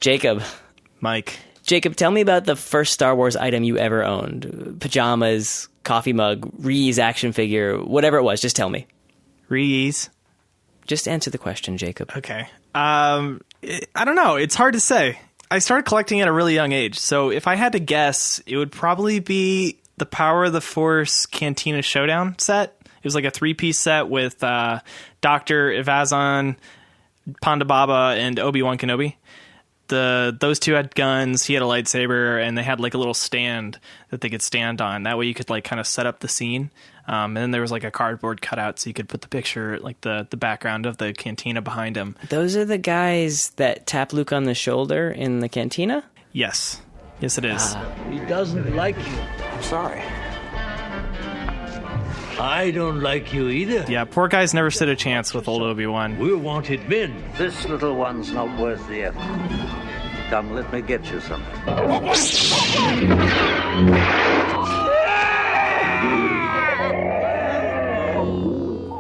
Jacob. Mike. Jacob, tell me about the first Star Wars item you ever owned. Pajamas, coffee mug, Reese action figure, whatever it was. Just tell me. Reese. Just answer the question, Jacob. Okay. I don't know. It's hard to say. I started collecting at a really young age. So if I had to guess, it would probably be the Power of the Force Cantina Showdown set. It was like a 3-piece set with Dr. Evazan, Ponda Baba, and Obi-Wan Kenobi. Those two had guns, he had a lightsaber, and they had like a little stand that they could stand on. That way you could like kind of set up the scene. And then there was like a cardboard cutout so you could put the picture, like the background of the cantina behind him. Those are the guys that tap Luke on the shoulder in the cantina? Yes. Yes, it is. He doesn't like you. I'm sorry. I don't like you either. Yeah, poor guys never stood a chance with old Obi-Wan. We're wanted men. This little one's not worth the effort. Come, let me get you something.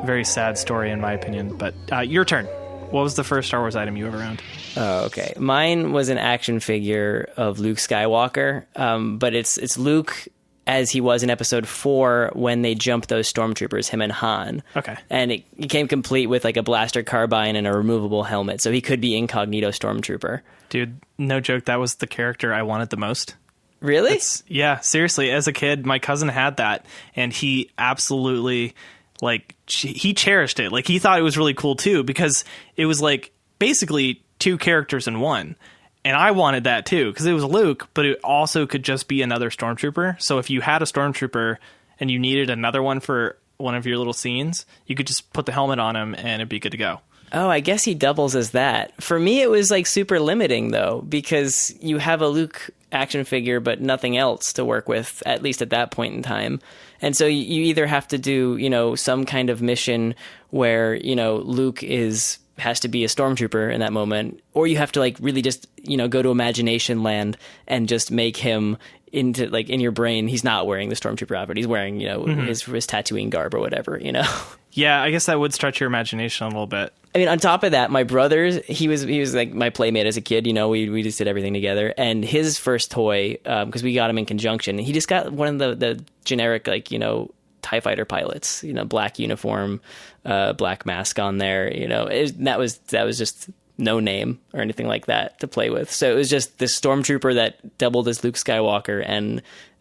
Very sad story in my opinion, but your turn. What was the first Star Wars item you ever owned? Oh, okay. Mine was an action figure of Luke Skywalker, but it's Luke as he was in episode 4 when they jumped those stormtroopers, him and Han. Okay. And it came complete with like a blaster carbine and a removable helmet, so he could be incognito stormtrooper. Dude, no joke, that was the character I wanted the most. Really? Yeah, seriously. As a kid, my cousin had that, and he absolutely, like, he cherished it. Like, he thought it was really cool, too, because it was, like, basically 2 characters in one. And I wanted that, too, because it was Luke, but it also could just be another stormtrooper. So if you had a stormtrooper and you needed another one for one of your little scenes, you could just put the helmet on him, and it'd be good to go. Oh, I guess he doubles as that. For me, it was like super limiting, though, because you have a Luke action figure, but nothing else to work with, at least at that point in time. And so you either have to do, some kind of mission where, Luke has to be a stormtrooper in that moment, or you have to like really just, go to imagination land and just make him into like in your brain. He's not wearing the stormtrooper outfit. He's wearing, his Tatooine garb or whatever, Yeah, I guess that would stretch your imagination a little bit. I mean, on top of that, my brother's, he was like my playmate as a kid, we just did everything together. And his first toy, because we got him in conjunction, he just got one of the generic, like, TIE fighter pilots, black uniform, black mask on there, that was just no name or anything like that to play with. So it was just this stormtrooper that doubled as Luke Skywalker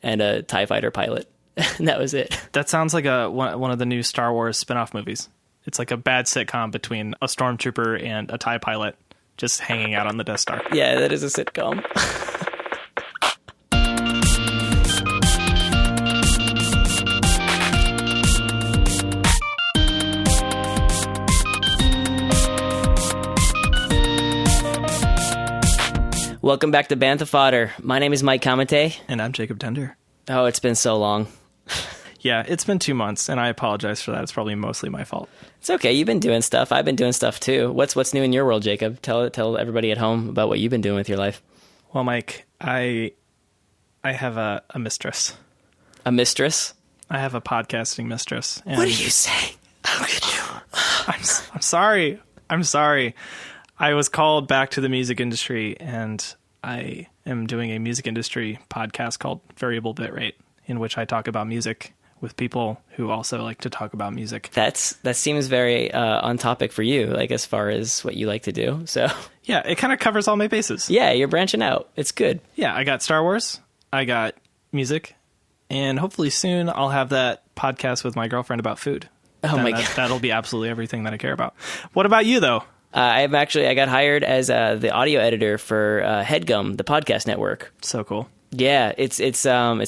and a TIE fighter pilot. And that was it. That sounds like one of the new Star Wars spin-off movies. It's like a bad sitcom between a stormtrooper and a TIE pilot just hanging out on the Death Star. Yeah, that is a sitcom. Welcome back to Bantha Fodder. My name is Mike Kamate. And I'm Jacob Tender. Oh, it's been so long. Yeah, it's been 2 months, and I apologize for that. It's probably mostly my fault. It's okay. You've been doing stuff. I've been doing stuff too. What's new in your world, Jacob? Tell everybody at home about what you've been doing with your life. Well, Mike, I have a mistress. A mistress? I have a podcasting mistress. And what are you saying? How could you? I'm sorry. I'm sorry. I was called back to the music industry, and I am doing a music industry podcast called Variable Bitrate, in which I talk about music with people who also like to talk about music. That seems very on topic for you, like as far as what you like to do. So yeah, it kind of covers all my bases. Yeah, you're branching out. It's good. Yeah, I got Star Wars, I got music, and hopefully soon I'll have that podcast with my girlfriend about food. My God. That'll be absolutely everything that I care about. What about you, though? I got hired as the audio editor for HeadGum, the podcast network. So cool. Yeah, it's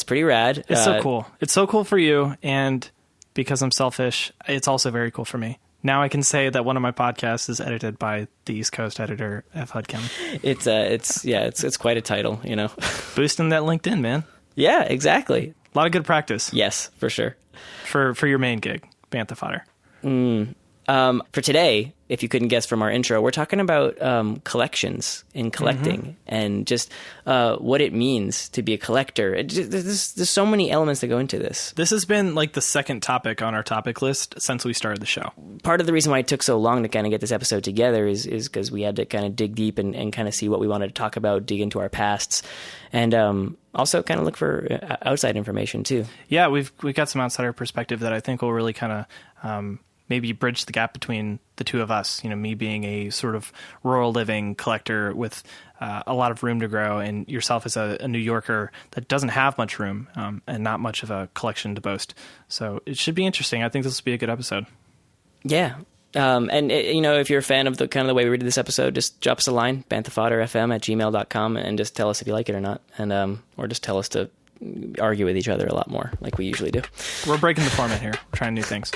pretty rad. It's so cool. It's so cool for you, and because I'm selfish, it's also very cool for me. Now I can say that one of my podcasts is edited by the East Coast editor of HeadGum. It's quite a title, Boosting that LinkedIn, man. Yeah, exactly. A lot of good practice. Yes, for sure. For your main gig, Bantha Fodder. For today, if you couldn't guess from our intro, we're talking about collections and collecting and just what it means to be a collector. There's so many elements that go into this. This has been like the second topic on our topic list since we started the show. Part of the reason why it took so long to kind of get this episode together is because we had to kind of dig deep and kind of see what we wanted to talk about, dig into our pasts, and also kind of look for outside information too. Yeah, we've got some outsider perspective that I think will really kind of maybe bridge the gap between the two of us. You know, me being a sort of rural living collector with a lot of room to grow, and yourself as a New Yorker that doesn't have much room and not much of a collection to boast. So it should be interesting. I think this will be a good episode. Yeah. And if you're a fan of the kind of the way we did this episode, just drop us a line, banthafodderfm@gmail.com, and just tell us if you like it or not. And, or just tell us to argue with each other a lot more like we usually do. We're breaking the format here. We're trying new things.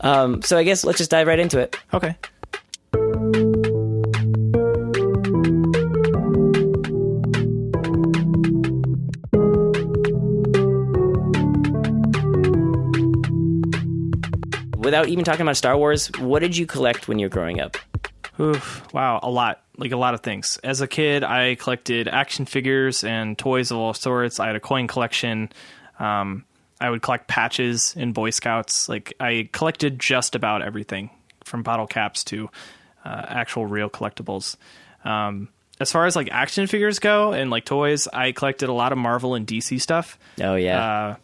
So I guess let's just dive right into it. Okay. Without even talking about Star Wars, what did you collect when you were growing up? Oof, wow, a lot. Like a lot of things. As a kid, I collected action figures and toys of all sorts. I had a coin collection. I would collect patches in Boy Scouts. Like I collected just about everything from bottle caps to actual real collectibles. As far as like action figures go and like toys, I collected a lot of Marvel and DC stuff. Oh yeah.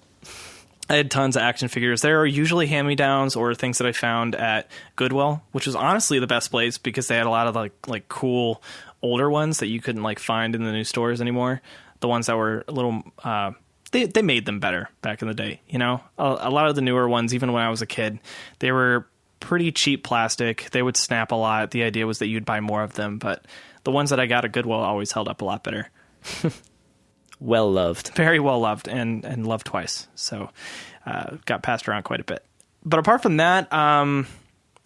I had tons of action figures. There are usually hand-me-downs or things that I found at Goodwill, which was honestly the best place because they had a lot of like cool older ones that you couldn't like find in the new stores anymore. The ones that were a little they made them better back in the day, you know? A lot of the newer ones, even when I was a kid, they were pretty cheap plastic. They would snap a lot. The idea was that you'd buy more of them, but the ones that I got at Goodwill always held up a lot better. Well loved. Very well loved and loved twice. So got passed around quite a bit. But apart from that, I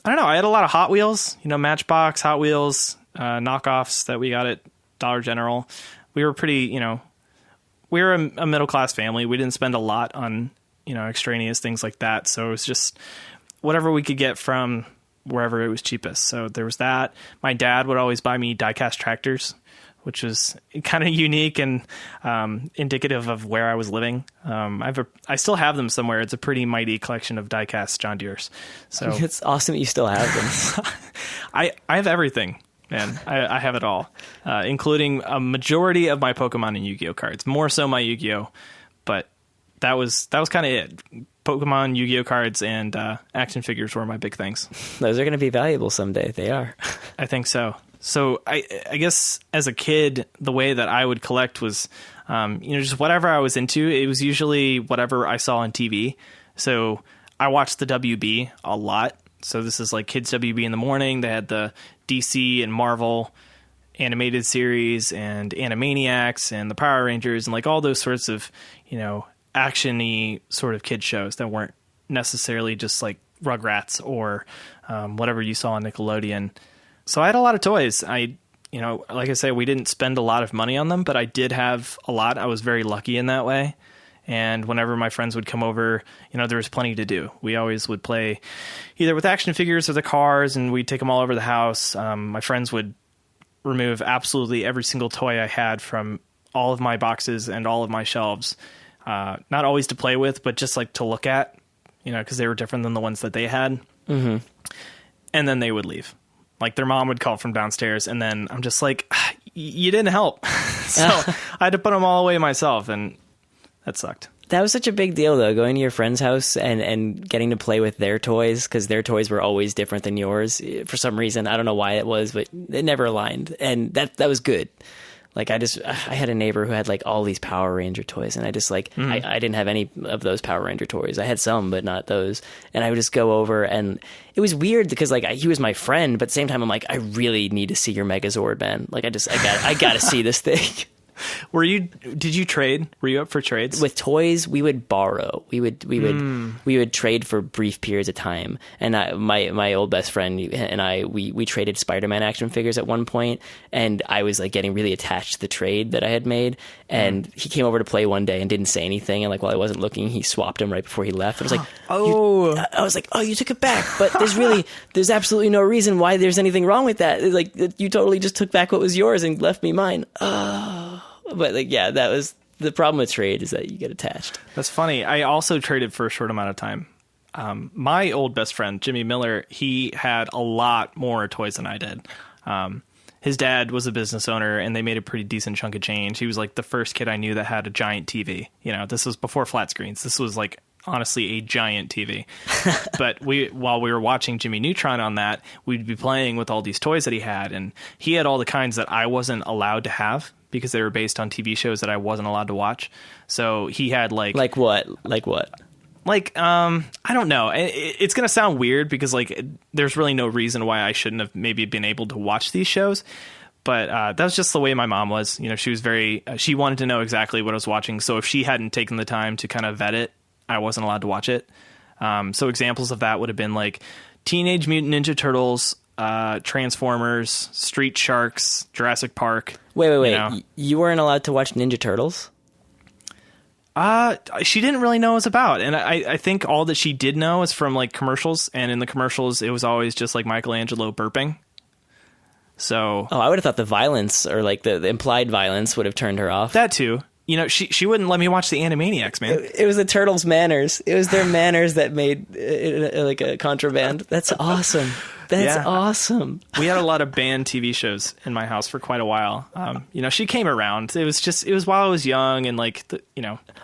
don't know. I had a lot of Hot Wheels, Matchbox, Hot Wheels, knockoffs that we got at Dollar General. We were pretty, we were a middle-class family. We didn't spend a lot on, extraneous things like that. So it was just whatever we could get from wherever it was cheapest. So there was that. My dad would always buy me die-cast tractors, which was kind of unique and indicative of where I was living. I still have them somewhere. It's a pretty mighty collection of die-cast John Deeres. So it's awesome that you still have them. I have everything, man. I have it all, including a majority of my Pokemon and Yu-Gi-Oh cards. More so my Yu-Gi-Oh, but that was kind of it. Pokemon, Yu-Gi-Oh cards, and action figures were my big things. Those are going to be valuable someday. They are. I think so. So I guess as a kid, the way that I would collect was, just whatever I was into. It was usually whatever I saw on TV. So I watched the WB a lot. So this is like Kids WB in the morning. They had the DC and Marvel animated series and Animaniacs and the Power Rangers and like all those sorts of, action-y sort of kid shows that weren't necessarily just like Rugrats or whatever you saw on Nickelodeon. So I had a lot of toys. Like I say, we didn't spend a lot of money on them, but I did have a lot. I was very lucky in that way. And whenever my friends would come over, there was plenty to do. We always would play either with action figures or the cars, and we'd take them all over the house. My friends would remove absolutely every single toy I had from all of my boxes and all of my shelves. Not always to play with, but just like to look at, because they were different than the ones that they had. Mm-hmm. And then they would leave. Like their mom would call from downstairs, and then I'm just like, you didn't help. So I had to put them all away myself, and that sucked. That was such a big deal, though, going to your friend's house and getting to play with their toys, because their toys were always different than yours. For some reason, I don't know why it was, but it never aligned, and that was good. Like I had a neighbor who had like all these Power Ranger toys, and I just I didn't have any of ththose Power Ranger toys. I had some, but not those. And I would just go over, and it was weird because like he was my friend, but at the same time I'm like, I really need to see your Megazord, man. Like I got to see this thing. Did you trade? Were you up for trades? With toys, we would borrow. We would trade for brief periods of time. And my old best friend and I, we traded Spider-Man action figures at one point, and I was like getting really attached to the trade that I had made. And he came over to play one day and didn't say anything. And like while I wasn't looking, he swapped him right before he left. I was like, I was like, oh, you took it back. But there's absolutely no reason why there's anything wrong with that. Like you totally just took back what was yours and left me mine. Oh. But like, yeah, that was the problem with trade, is that you get attached. That's funny. I also traded for a short amount of time. My old best friend, Jimmy Miller, he had a lot more toys than I did. His dad was a business owner, and they made a pretty decent chunk of change. He was like the first kid I knew that had a giant TV. You know, this was before flat screens. This was like honestly a giant TV. But while we were watching Jimmy Neutron on that, we'd be playing with all these toys that he had, and he had all the kinds that I wasn't allowed to have because they were based on TV shows that I wasn't allowed to watch. So he had like what? Like, I don't know. It's going to sound weird because like there's really no reason why I shouldn't have maybe been able to watch these shows. But that was just the way my mom was. You know, she was she wanted to know exactly what I was watching. So if she hadn't taken the time to kind of vet it, I wasn't allowed to watch it. So examples of that would have been like Teenage Mutant Ninja Turtles, Transformers, Street Sharks, Jurassic Park. Wait. You weren't allowed to watch Ninja Turtles? She didn't really know what it was about. And I think all that she did know is from like commercials. And in the commercials, it was always just like Michelangelo burping. So. Oh, I would have thought the violence or like the implied violence would have turned her off. That too. You know, she wouldn't let me watch the Animaniacs, man. It was the Turtles' manners. It was their manners that made it like a contraband. That's awesome. That's awesome. We had a lot of banned TV shows in my house for quite a while. You know, she came around. It was while I was young and like,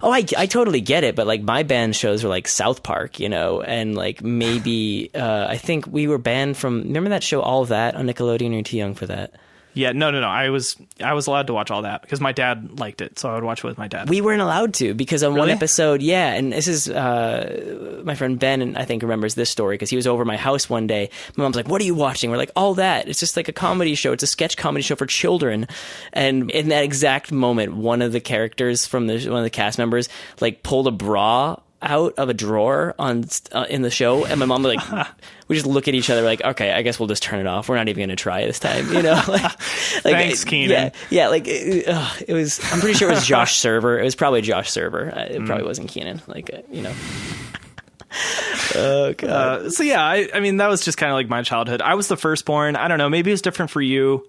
Oh, I totally get it. But like my banned shows were like South Park, you know, and like maybe I think we were banned from. Remember that show, All of That on Nickelodeon? You're too young for that. Yeah, no. I was allowed to watch all that because my dad liked it, so I would watch it with my dad. We weren't allowed to because on one episode, and this is my friend Ben, and I think remembers this story because he was over at my house one day. My mom's like, "What are you watching?" We're like, "All That." It's just like a comedy show. It's a sketch comedy show for children. And in that exact moment, one of the characters from one of the cast members like pulled a bra out of a drawer in the show, and my mom was like, we just look at each other like, okay, I guess we'll just turn it off. We're not even going to try this time, you know? Like Thanks, Keenan. Yeah. Like it was. I'm pretty sure it was Josh Server. It was probably Josh Server. It probably wasn't Keenan. Like you know. Oh god. So yeah, I mean that was just kind of like my childhood. I was the firstborn. I don't know. Maybe it was different for you.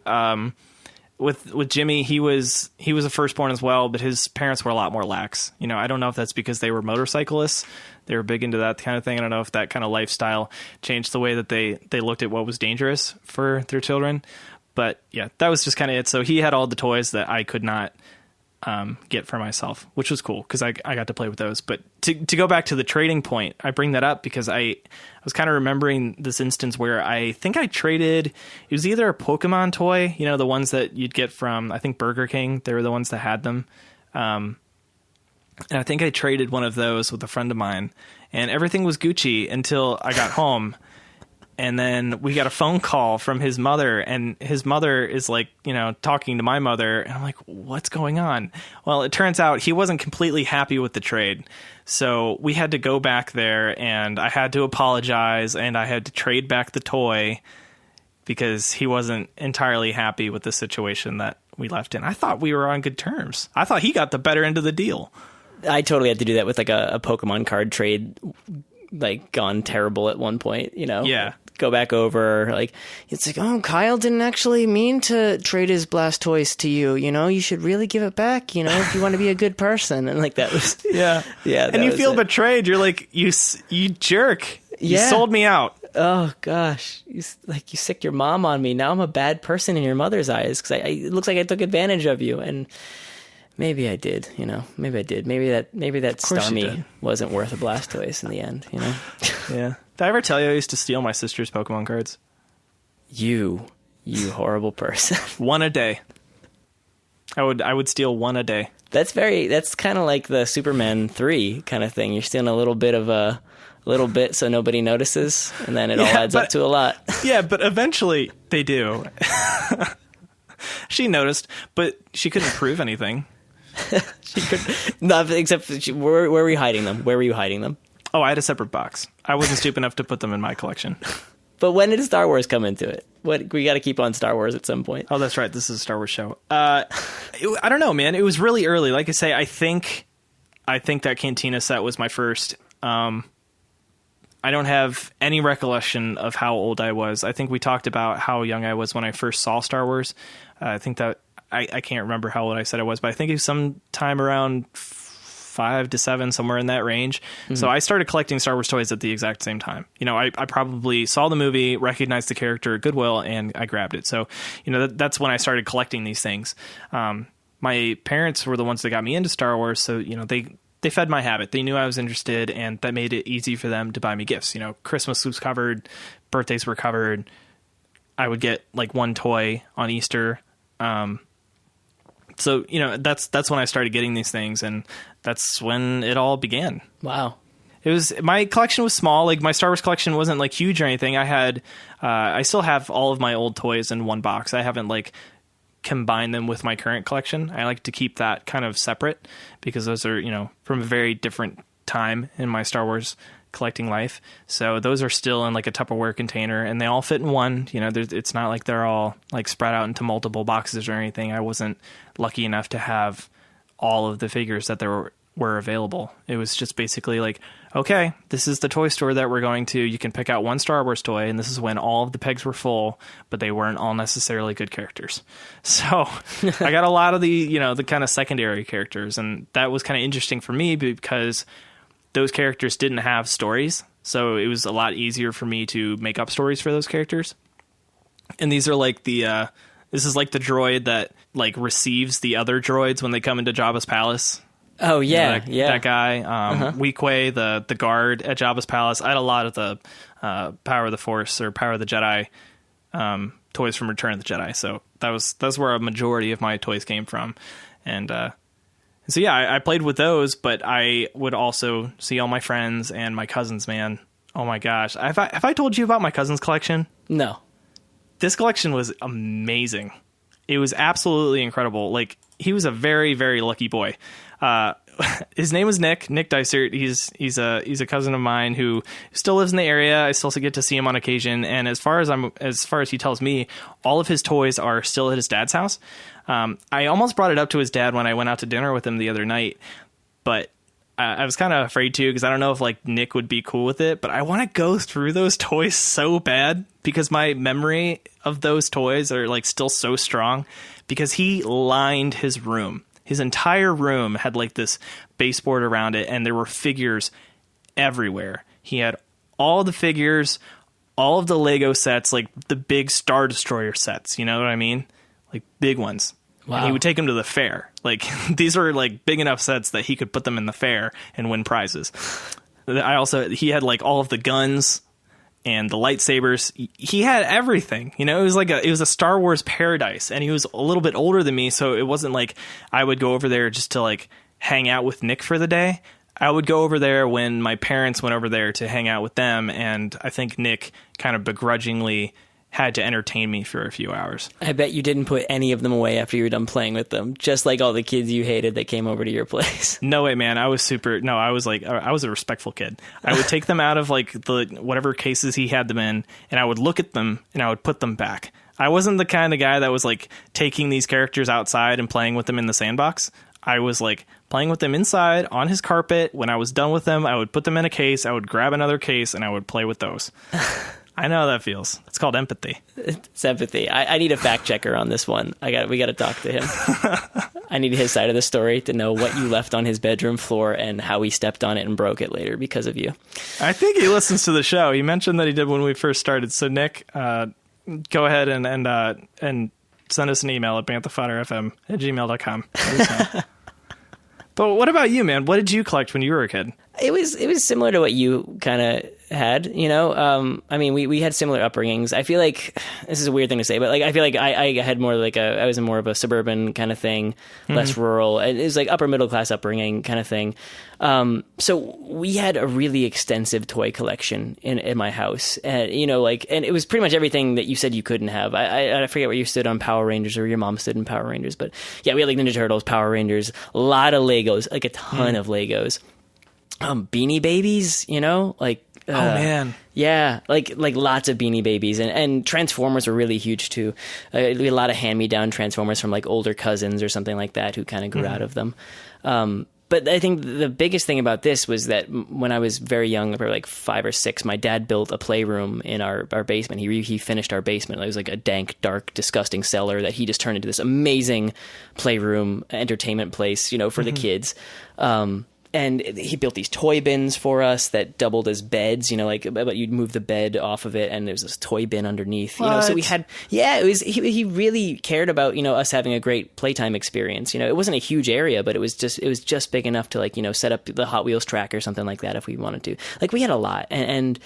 With Jimmy, he was a firstborn as well, but his parents were a lot more lax. You know, I don't know if that's because they were motorcyclists. They were big into that kind of thing. I don't know if that kind of lifestyle changed the way that they looked at what was dangerous for their children. But yeah, that was just kind of it. So he had all the toys that I could not get for myself, which was cool because I got to play with those. But to go back to the trading point, I bring that up because I was kind of remembering this instance where I think I traded, it was either a Pokemon toy, you know, the ones that you'd get from, I think Burger King, they were the ones that had them. And I think I traded one of those with a friend of mine, and everything was Gucci until I got home. And then we got a phone call from his mother, and his mother is like, you know, talking to my mother. And I'm like, what's going on? Well, it turns out he wasn't completely happy with the trade. So we had to go back there, and I had to apologize, and I had to trade back the toy because he wasn't entirely happy with the situation that we left in. I thought we were on good terms. I thought he got the better end of the deal. I totally had to do that with like a Pokemon card trade, like gone terrible at one point, you know? Yeah. Go back over, like, it's like, oh, Kyle didn't actually mean to trade his Blastoise to you, you know? You should really give it back, you know, if you want to be a good person. And like, that was... Yeah. And you feel betrayed. You're like, you jerk. You sold me out. Oh, gosh. You sicked your mom on me. Now I'm a bad person in your mother's eyes because it looks like I took advantage of you. And maybe I did, you know? Maybe I did. Maybe that Starmie wasn't worth a Blastoise in the end, you know? Yeah. Did I ever tell you I used to steal my sister's Pokemon cards? You horrible person. One a day. I would steal one a day. That's kind of like the Superman 3 kind of thing. You're stealing a little bit so nobody notices, and then it all adds up to a lot. Yeah, but eventually they do. She noticed, but she couldn't prove anything. She could, no, except where were you hiding them? Where were you hiding them? Oh, I had a separate box. I wasn't stupid enough to put them in my collection. But when did Star Wars come into it? We got to keep on Star Wars at some point. Oh, that's right. This is a Star Wars show. I don't know, man. It was really early. Like I say, I think that Cantina set was my first. I don't have any recollection of how old I was. I think we talked about how young I was when I first saw Star Wars. I think that I can't remember how old I said I was, but I think it was sometime around 5 to 7, somewhere in that range. Mm-hmm. So I started collecting Star Wars toys at the exact same time. You know, I probably saw the movie, recognized the character at Goodwill, and I grabbed it. So, you know, that's when I started collecting these things. My parents were the ones that got me into Star Wars. So, you know, they fed my habit. They knew I was interested, and that made it easy for them to buy me gifts. You know, Christmas was covered, birthdays were covered. I would get like one toy on Easter. So, you know, that's when I started getting these things, and that's when it all began. Wow. My collection was small. Like, my Star Wars collection wasn't like huge or anything. I still have all of my old toys in one box. I haven't like combined them with my current collection. I like to keep that kind of separate because those are, you know, from a very different time in my Star Wars collecting life. So those are still in like a Tupperware container, and they all fit in one. You know, it's not like they're all like spread out into multiple boxes or anything. I wasn't lucky enough to have all of the figures that there were available. It was just basically like, okay, this is the toy store that we're going to. You can pick out one Star Wars toy, and this is when all of the pegs were full, but they weren't all necessarily good characters. So I got a lot of the, you know, the kind of secondary characters, and that was kind of interesting for me because those characters didn't have stories. So it was a lot easier for me to make up stories for those characters. And these are like this is like the droid that like receives the other droids when they come into Jabba's palace. Oh yeah, you know, that guy, Weequay, the guard at Jabba's palace. I had a lot of the Power of the Force or Power of the Jedi toys from Return of the Jedi. So that's where a majority of my toys came from, and so yeah, I played with those. But I would also see all my friends and my cousins. Man, oh my gosh, have I told you about my cousin's collection? No. This collection was amazing. It was absolutely incredible. Like, he was a very, very lucky boy. His name was Nick Dysert. He's a cousin of mine who still lives in the area. I still get to see him on occasion. And as far as he tells me, all of his toys are still at his dad's house. I almost brought it up to his dad when I went out to dinner with him the other night, but I was kind of afraid to, because I don't know if like Nick would be cool with it, but I want to go through those toys so bad because my memory of those toys are like still so strong, because he lined his room. His entire room had like this baseboard around it, and there were figures everywhere. He had all the figures, all of the Lego sets, like the big Star Destroyer sets, you know what I mean? Like big ones. Wow. And he would take them to the fair. Like, these were like big enough sets that he could put them in the fair and win prizes. He had like all of the guns and the lightsabers. He had everything, you know. It was a Star Wars paradise, and he was a little bit older than me, so it wasn't like I would go over there just to like hang out with Nick for the day. I would go over there when my parents went over there to hang out with them, and I think Nick kind of begrudgingly had to entertain me for a few hours. I bet you didn't put any of them away after you were done playing with them, just like all the kids you hated that came over to your place. No way, man. I was a respectful kid. I would take them out of like the whatever cases he had them in, and I would look at them and I would put them back. I wasn't the kind of guy that was like taking these characters outside and playing with them in the sandbox. I was like playing with them inside on his carpet. When I was done with them, I would put them in a case. I would grab another case and I would play with those. I know how that feels. It's called empathy. It's empathy. I need a fact checker on this one. We got to talk to him. I need his side of the story to know what you left on his bedroom floor and how he stepped on it and broke it later because of you. I think he listens to the show. He mentioned that he did when we first started. So Nick, go ahead and send us an email at banthafodderfm@gmail.com. But what about you, man? What did you collect when you were a kid? It was similar to what you kind of had, you know. I mean, we had similar upbringings. I feel like this is a weird thing to say, but like I feel like I had more like I was in more of a suburban kind of thing, less rural. It was like upper middle class upbringing kind of thing. So we had a really extensive toy collection in my house, and you know, like, and it was pretty much everything that you said you couldn't have. I forget where you stood on Power Rangers or your mom stood in Power Rangers, but yeah, we had like Ninja Turtles, Power Rangers, a lot of Legos, like a ton of Legos. Beanie Babies, you know, like Oh man. Yeah, like lots of Beanie Babies, and Transformers were really huge too. We had a lot of hand-me-down Transformers from like older cousins or something like that who kind of grew out of them. But I think the biggest thing about this was that when I was very young, probably like 5 or 6, my dad built a playroom in our basement. He finished our basement. It was like a dank, dark, disgusting cellar that he just turned into this amazing playroom entertainment place, you know, for the kids. And he built these toy bins for us that doubled as beds, you know, like, but you'd move the bed off of it and there's this toy bin underneath, you know, so we had, it was, he really cared about, you know, us having a great playtime experience. You know, it wasn't a huge area, but it was just big enough to, like, you know, set up the Hot Wheels track or something like that if we wanted to. Like, we had a lot. And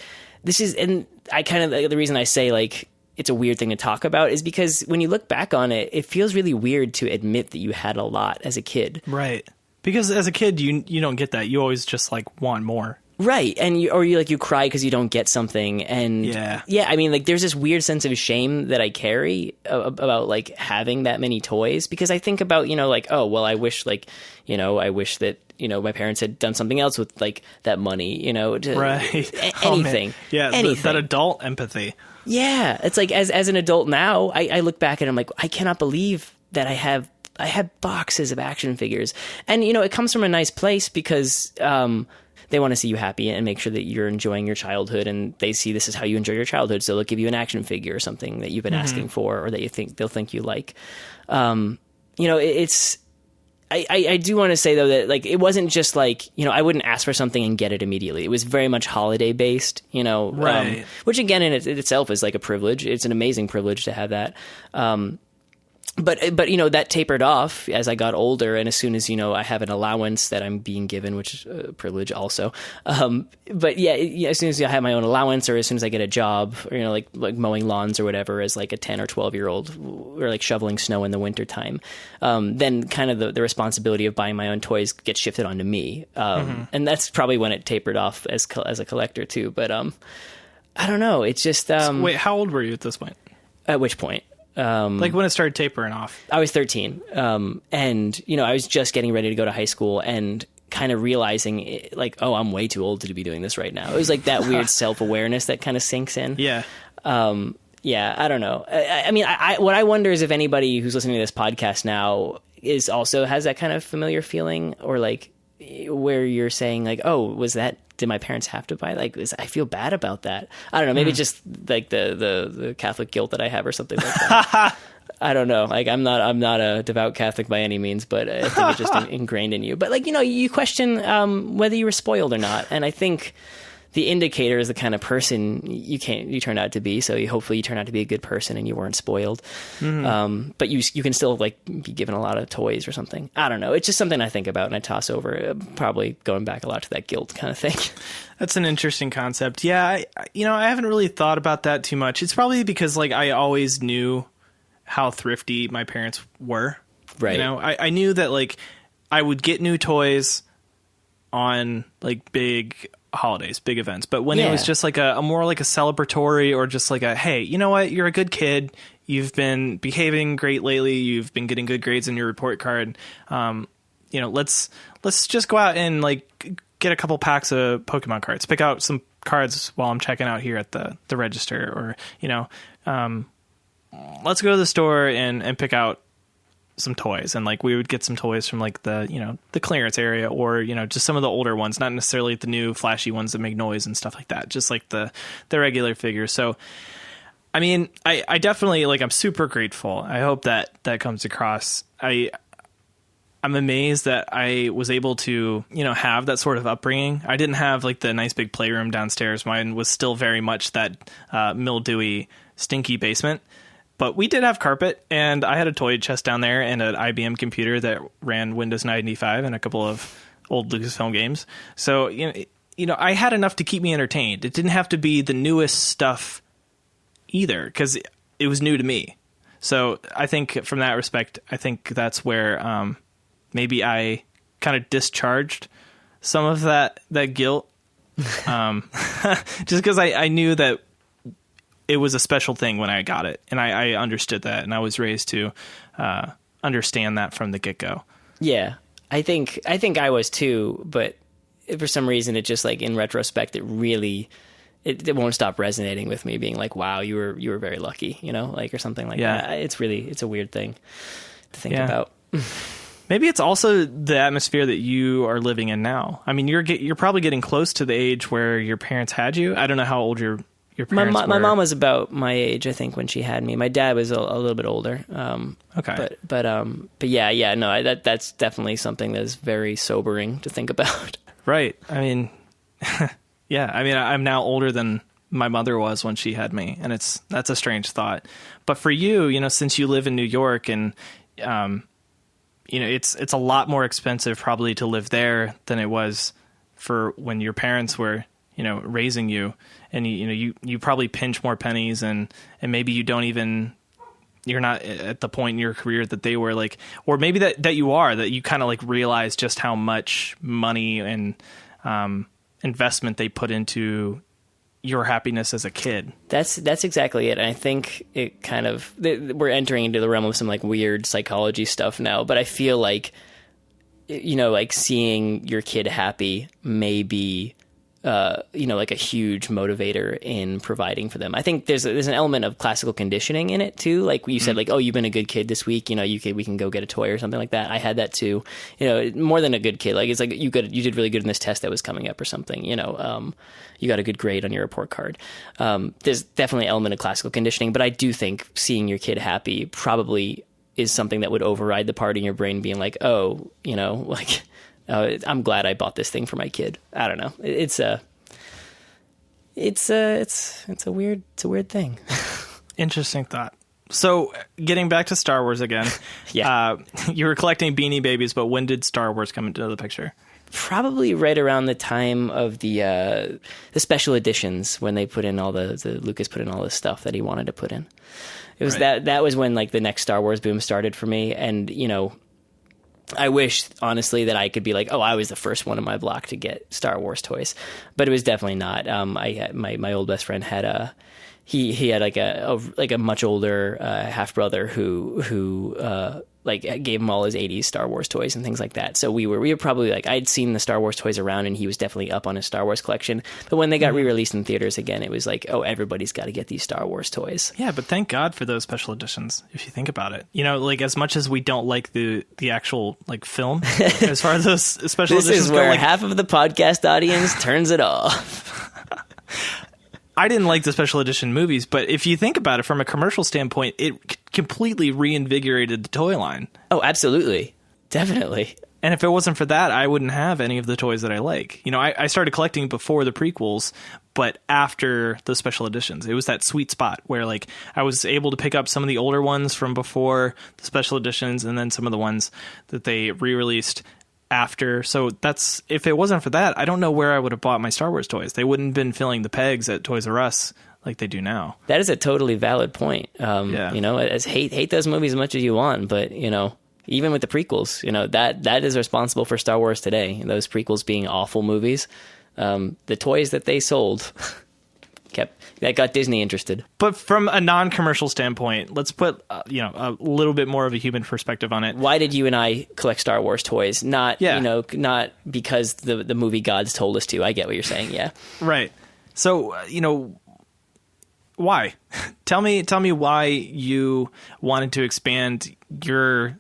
I kind of, the reason I say, like, it's a weird thing to talk about is because when you look back on it, it feels really weird to admit that you had a lot as a kid. Right. Because as a kid, you don't get that. You always just like want more. Right. And you cry because you don't get something. And yeah, I mean, like, there's this weird sense of shame that I carry about like having that many toys, because I think about, you know, like, oh, well, I wish that, you know, my parents had done something else with like that money, you know, right. Anything. Anything. That adult empathy. Yeah. It's like, as an adult now, I look back and I'm like, I cannot believe that I have boxes of action figures. And, you know, it comes from a nice place because they want to see you happy and make sure that you're enjoying your childhood, and they see this is how you enjoy your childhood. So they'll give you an action figure or something that you've been asking for, or that they'll think you like. You know, I do want to say though that, like, it wasn't just like, you know, I wouldn't ask for something and get it immediately. It was very much holiday based, you know, right. Which again in itself is like a privilege. It's an amazing privilege to have that. But you know, that tapered off as I got older, and as soon as, you know, I have an allowance that I'm being given, which is a privilege also. But yeah, as soon as I have my own allowance, or as soon as I get a job, or, you know, like mowing lawns or whatever, as like a 10 or 12-year-old, or like shoveling snow in the wintertime, then kind of the responsibility of buying my own toys gets shifted onto me. And that's probably when it tapered off as a collector too. But I don't know. It's just wait, how old were you at this point? At which point? Like when it started tapering off? I was 13. And, you know, I was just getting ready to go to high school and kind of realizing, like, oh, I'm way too old to be doing this right now. It was like that weird self-awareness that kind of sinks in. Yeah. Yeah, I don't know. I mean, what I wonder is if anybody who's listening to this podcast now also has that kind of familiar feeling, or like where you're saying like, oh, did my parents have to buy? Like, I feel bad about that. I don't know. Maybe just like the Catholic guilt that I have, or something like that. I don't know. Like, I'm not a devout Catholic by any means, but I think it's just ingrained in you. But like, you know, you question whether you were spoiled or not, and I think the indicator is the kind of person you turn out to be. So hopefully you turn out to be a good person and you weren't spoiled. But you can still like be given a lot of toys or something. I don't know. It's just something I think about and I toss over, probably going back a lot to that guilt kind of thing. That's an interesting concept. Yeah. I haven't really thought about that too much. It's probably because like I always knew how thrifty my parents were. Right. You know, I knew that like I would get new toys on like big holidays, big events, but when it was just like a more like a celebratory, or just like a, hey, you know what, you're a good kid, you've been behaving great lately, you've been getting good grades on your report card, you know, let's just go out and like get a couple packs of Pokemon cards, pick out some cards while I'm checking out here at the register, or, you know, let's go to the store and pick out some toys. And like we would get some toys from like the, you know, the clearance area, or, you know, just some of the older ones, not necessarily the new flashy ones that make noise and stuff like that, just like the regular figures. So I mean, I definitely, like, I'm super grateful. I hope that comes across. I'm amazed that I was able to, you know, have that sort of upbringing. I didn't have like the nice big playroom downstairs. Mine was still very much that mildewy, stinky basement. But we did have carpet, and I had a toy chest down there and an IBM computer that ran Windows 95 and a couple of old Lucasfilm games. So, you know, I had enough to keep me entertained. It didn't have to be the newest stuff either, because it was new to me. So I think from that respect, I think that's where maybe I kind of discharged some of that guilt. Just because I knew that it was a special thing when I got it, and I understood that, and I was raised to understand that from the get-go. Yeah, I think I was too, but for some reason, it just like in retrospect, it really it won't stop resonating with me, being like, "Wow, you were very lucky," like or something like that. It's a weird thing to think about. Maybe it's also the atmosphere that you are living in now. I mean, you're probably getting close to the age where your parents had you. I don't know how old your parents were. My mom was about my age, I think, when she had me. My dad was a little bit older. Okay. But yeah, no, that's definitely something that's very sobering to think about. Right. I mean, yeah. I mean, I'm now older than my mother was when she had me, and that's a strange thought. But for you, since you live in New York, and it's a lot more expensive probably to live there than it was for when your parents were, raising you, and you probably pinch more pennies, and maybe you're not at the point in your career that they were, like, or maybe that you kind of like realize just how much money and investment they put into your happiness as a kid. That's exactly it. And I think it kind of, we're entering into the realm of some like weird psychology stuff now, but I feel like, like seeing your kid happy may be, like a huge motivator in providing for them. I think there's an element of classical conditioning in it too. Like you said, like, oh, you've been a good kid this week, we can go get a toy or something like that. I had that too, more than a good kid. Like, it's like you did really good in this test that was coming up or something, you got a good grade on your report card. There's definitely an element of classical conditioning, but I do think seeing your kid happy probably is something that would override the part in your brain being like, oh, I'm glad I bought this thing for my kid. I don't know. It's a weird thing. Interesting thought. So getting back to Star Wars again, you were collecting Beanie Babies, but when did Star Wars come into the picture? Probably right around the time of the special editions, when they put in all the Lucas put in all the stuff that he wanted to put in. It was that was when like the next Star Wars boom started for me, and I wish, honestly, that I could be like, oh, I was the first one in my block to get Star Wars toys, but it was definitely not. My old best friend had he had like a much older half brother who gave him all his 80s Star Wars toys and things like that. So we were probably like, I'd seen the Star Wars toys around, and he was definitely up on his Star Wars collection. But when they got re-released in theaters again, it was like, oh, everybody's got to get these Star Wars toys. Yeah, but thank God for those special editions, if you think about it. Like, as much as we don't like the actual like film, as far as those special editions go. This is where half of the podcast audience turns it off. I didn't like the special edition movies, but if you think about it from a commercial standpoint, it completely reinvigorated the toy line. Oh, absolutely. Definitely. And if it wasn't for that, I wouldn't have any of the toys that I like. I started collecting before the prequels, but after the special editions. It was that sweet spot where like I was able to pick up some of the older ones from before the special editions, and then some of the ones that they re-released after. So that's, if it wasn't for that, I don't know where I would have bought my Star Wars toys. They wouldn't have been filling the pegs at Toys R Us like they do now. That is a totally valid point. As hate those movies as much as you want, but even with the prequels, that is responsible for Star Wars today. Those prequels being awful movies, the toys that they sold that got Disney interested. But from a non-commercial standpoint, let's put a little bit more of a human perspective on it. Why did you and I collect Star Wars toys? Not because the movie gods told us to. I get what you're saying. Yeah. Right. So, why? Tell me why you wanted to expand your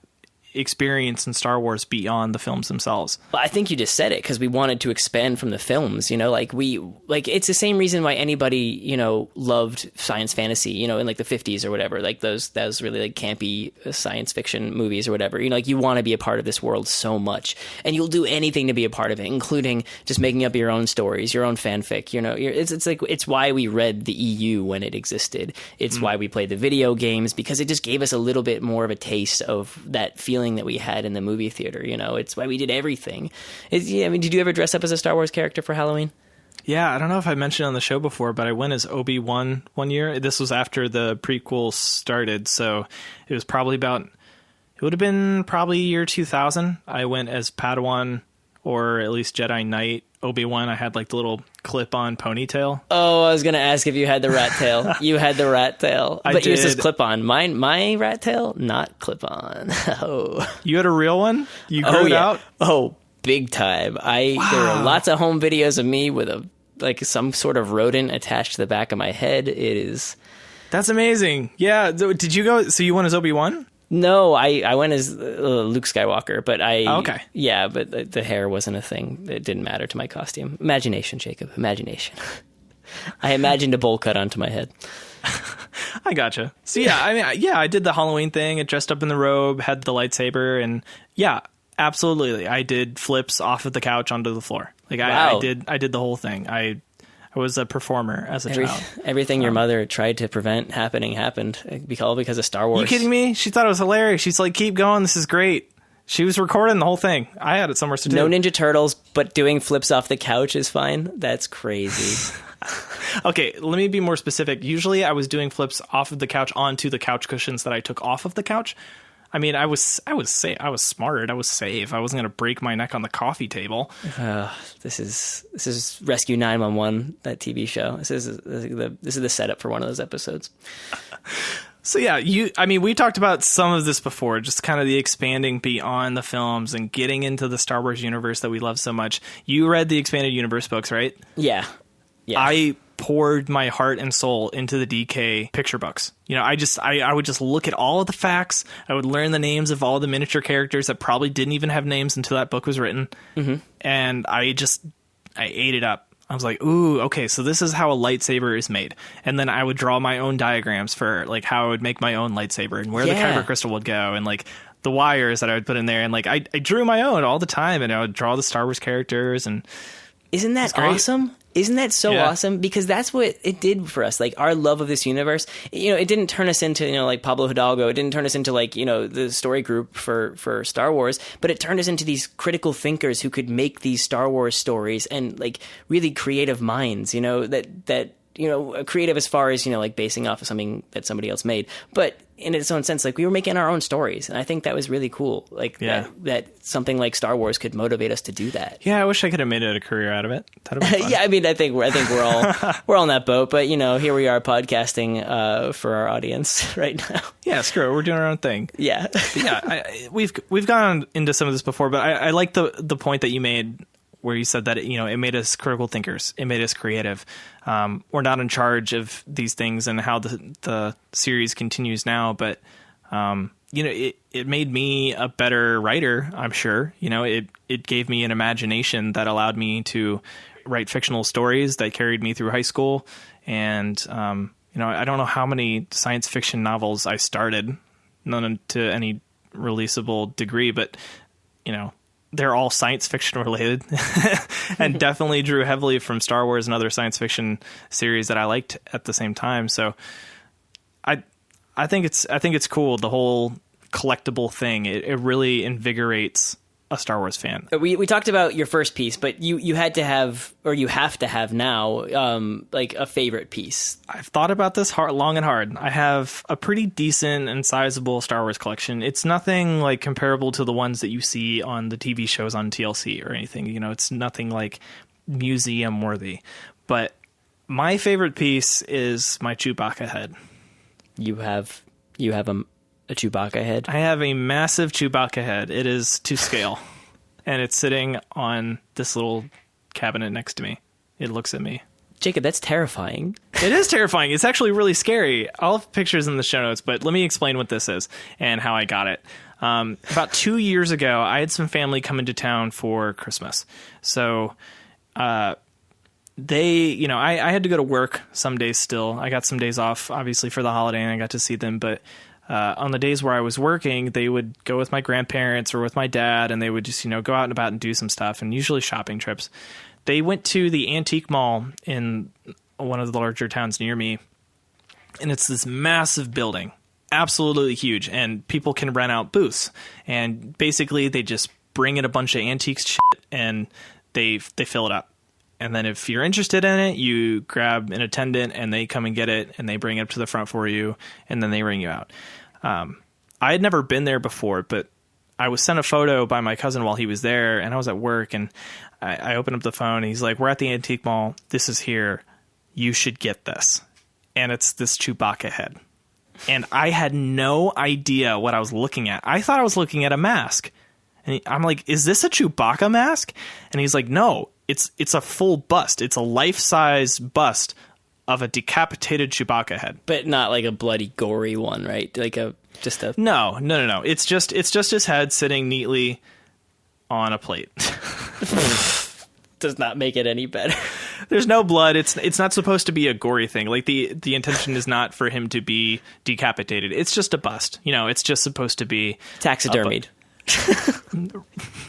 experience in Star Wars beyond the films themselves. Well, I think you just said it, because we wanted to expand from the films, it's the same reason why anybody, loved science fantasy, in like the 50s or whatever, like those really like campy science fiction movies or whatever, you want to be a part of this world so much, and you'll do anything to be a part of it, including just making up your own stories, your own fanfic, it's why we read the EU when it existed. It's why we played the video games, because it just gave us a little bit more of a taste of that feeling feeling that we had in the movie theater. You know, it's why we did everything. I mean, did you ever dress up as a Star Wars character for Halloween? Yeah, I don't know if I mentioned on the show before, but I went as Obi-Wan one year. This was after the prequel started, so it was probably it would have been probably year 2000. I went as Padawan, or at least Jedi Knight. Obi-Wan, I had like the little clip-on ponytail. Oh, I was going to ask if you had the rat tail. You had the rat tail. But yours is clip-on. My rat tail, not clip-on. Oh. You had a real one? You grew it out? Oh, big time. There are lots of home videos of me with some sort of rodent attached to the back of my head. It is... That's amazing. Yeah. Did you go... So you went as Obi-Wan? No, I went as Luke Skywalker, but okay. Yeah, but the hair wasn't a thing. It didn't matter to my costume. Imagination, Jacob. Imagination. I imagined a bowl cut onto my head. I gotcha. So yeah, I did the Halloween thing. I dressed up in the robe, had the lightsaber, and yeah, absolutely. I did flips off of the couch onto the floor. Wow. I did the whole thing. I was a performer as a child. Everything your mother tried to prevent happened, all because of Star Wars. You kidding me? She thought it was hilarious. She's like, keep going. This is great. She was recording the whole thing. I had it somewhere to do. No Ninja Turtles, but doing flips off the couch is fine. That's crazy. Okay, let me be more specific. Usually I was doing flips off of the couch onto the couch cushions that I took off of the couch. I mean, I was smart. I was safe. I wasn't going to break my neck on the coffee table. This is Rescue 911, that TV show. This is the setup for one of those episodes. So yeah, we talked about some of this before, just kind of the expanding beyond the films and getting into the Star Wars universe that we love so much. You read the Expanded Universe books, right? Yeah. I poured my heart and soul into the DK picture books. You know, I would just look at all of the facts. I would learn the names of all the miniature characters that probably didn't even have names until that book was written. Mm-hmm. And I ate it up. I was like, ooh, okay, so this is how a lightsaber is made. And then I would draw my own diagrams for like how I would make my own lightsaber and where the kyber crystal would go and like the wires that I would put in there. And like I drew my own all the time, and I would draw the Star Wars characters. And isn't that awesome? Isn't that so awesome? Because that's what it did for us. Like, our love of this universe, it didn't turn us into, like Pablo Hidalgo. It didn't turn us into like, the story group for Star Wars, but it turned us into these critical thinkers who could make these Star Wars stories and like really creative minds, that creative as far as, like basing off of something that somebody else made, but in its own sense, like we were making our own stories. And I think that was really cool. Like that something like Star Wars could motivate us to do that. Yeah. I wish I could have made it a career out of it. That'd be fun. Yeah. I mean, I think we're all, we're all in that boat, but here we are podcasting, for our audience right now. Yeah. Screw it. We're doing our own thing. Yeah. We've gone into some of this before, but I like the point that you made where you said that, it made us critical thinkers. It made us creative. We're not in charge of these things and how the series continues now, but, it made me a better writer, I'm sure. It gave me an imagination that allowed me to write fictional stories that carried me through high school. And, I don't know how many science fiction novels I started, none to any releasable degree, but, they're all science fiction related and definitely drew heavily from Star Wars and other science fiction series that I liked at the same time. So I think it's cool. The whole collectible thing, it really invigorates a Star Wars fan. We talked about your first piece, but you had to have, or you have to have now, like a favorite piece. I've thought about this long and hard. I have a pretty decent and sizable Star Wars collection. It's nothing like comparable to the ones that you see on the TV shows on TLC or anything. It's nothing like museum worthy. But my favorite piece is my Chewbacca head. You have a Chewbacca head? I have a massive Chewbacca head. It is to scale. And it's sitting on this little cabinet next to me. It looks at me. Jacob, that's terrifying. It is terrifying. It's actually really scary. I'll have pictures in the show notes, but let me explain what this is and how I got it. About 2 years ago, I had some family come into town for Christmas. So I had to go to work some days still. I got some days off, obviously, for the holiday, and I got to see them, but on the days where I was working, they would go with my grandparents or with my dad, and they would just, go out and about and do some stuff, and usually shopping trips. They went to the antique mall in one of the larger towns near me, and it's this massive building. absolutely huge, and people can rent out booths, and basically they just bring in a bunch of antiques shit and they fill it up. And then if you're interested in it, you grab an attendant and they come and get it and they bring it up to the front for you and then they ring you out. I had never been there before, but I was sent a photo by my cousin while he was there, and I was at work, and I opened up the phone and he's like, we're at the antique mall. This is here. You should get this. And it's this Chewbacca head. And I had no idea what I was looking at. I thought I was looking at a mask. And I'm like, is this a Chewbacca mask? And he's like, no, it's a full bust. It's a life-size bust of a decapitated Chewbacca head. But not like a bloody, gory one, right? Like just a... No. It's just his head sitting neatly on a plate. Does not make it any better. There's no blood. It's not supposed to be a gory thing. Like the intention is not for him to be decapitated. It's just a bust. It's just supposed to be taxidermied.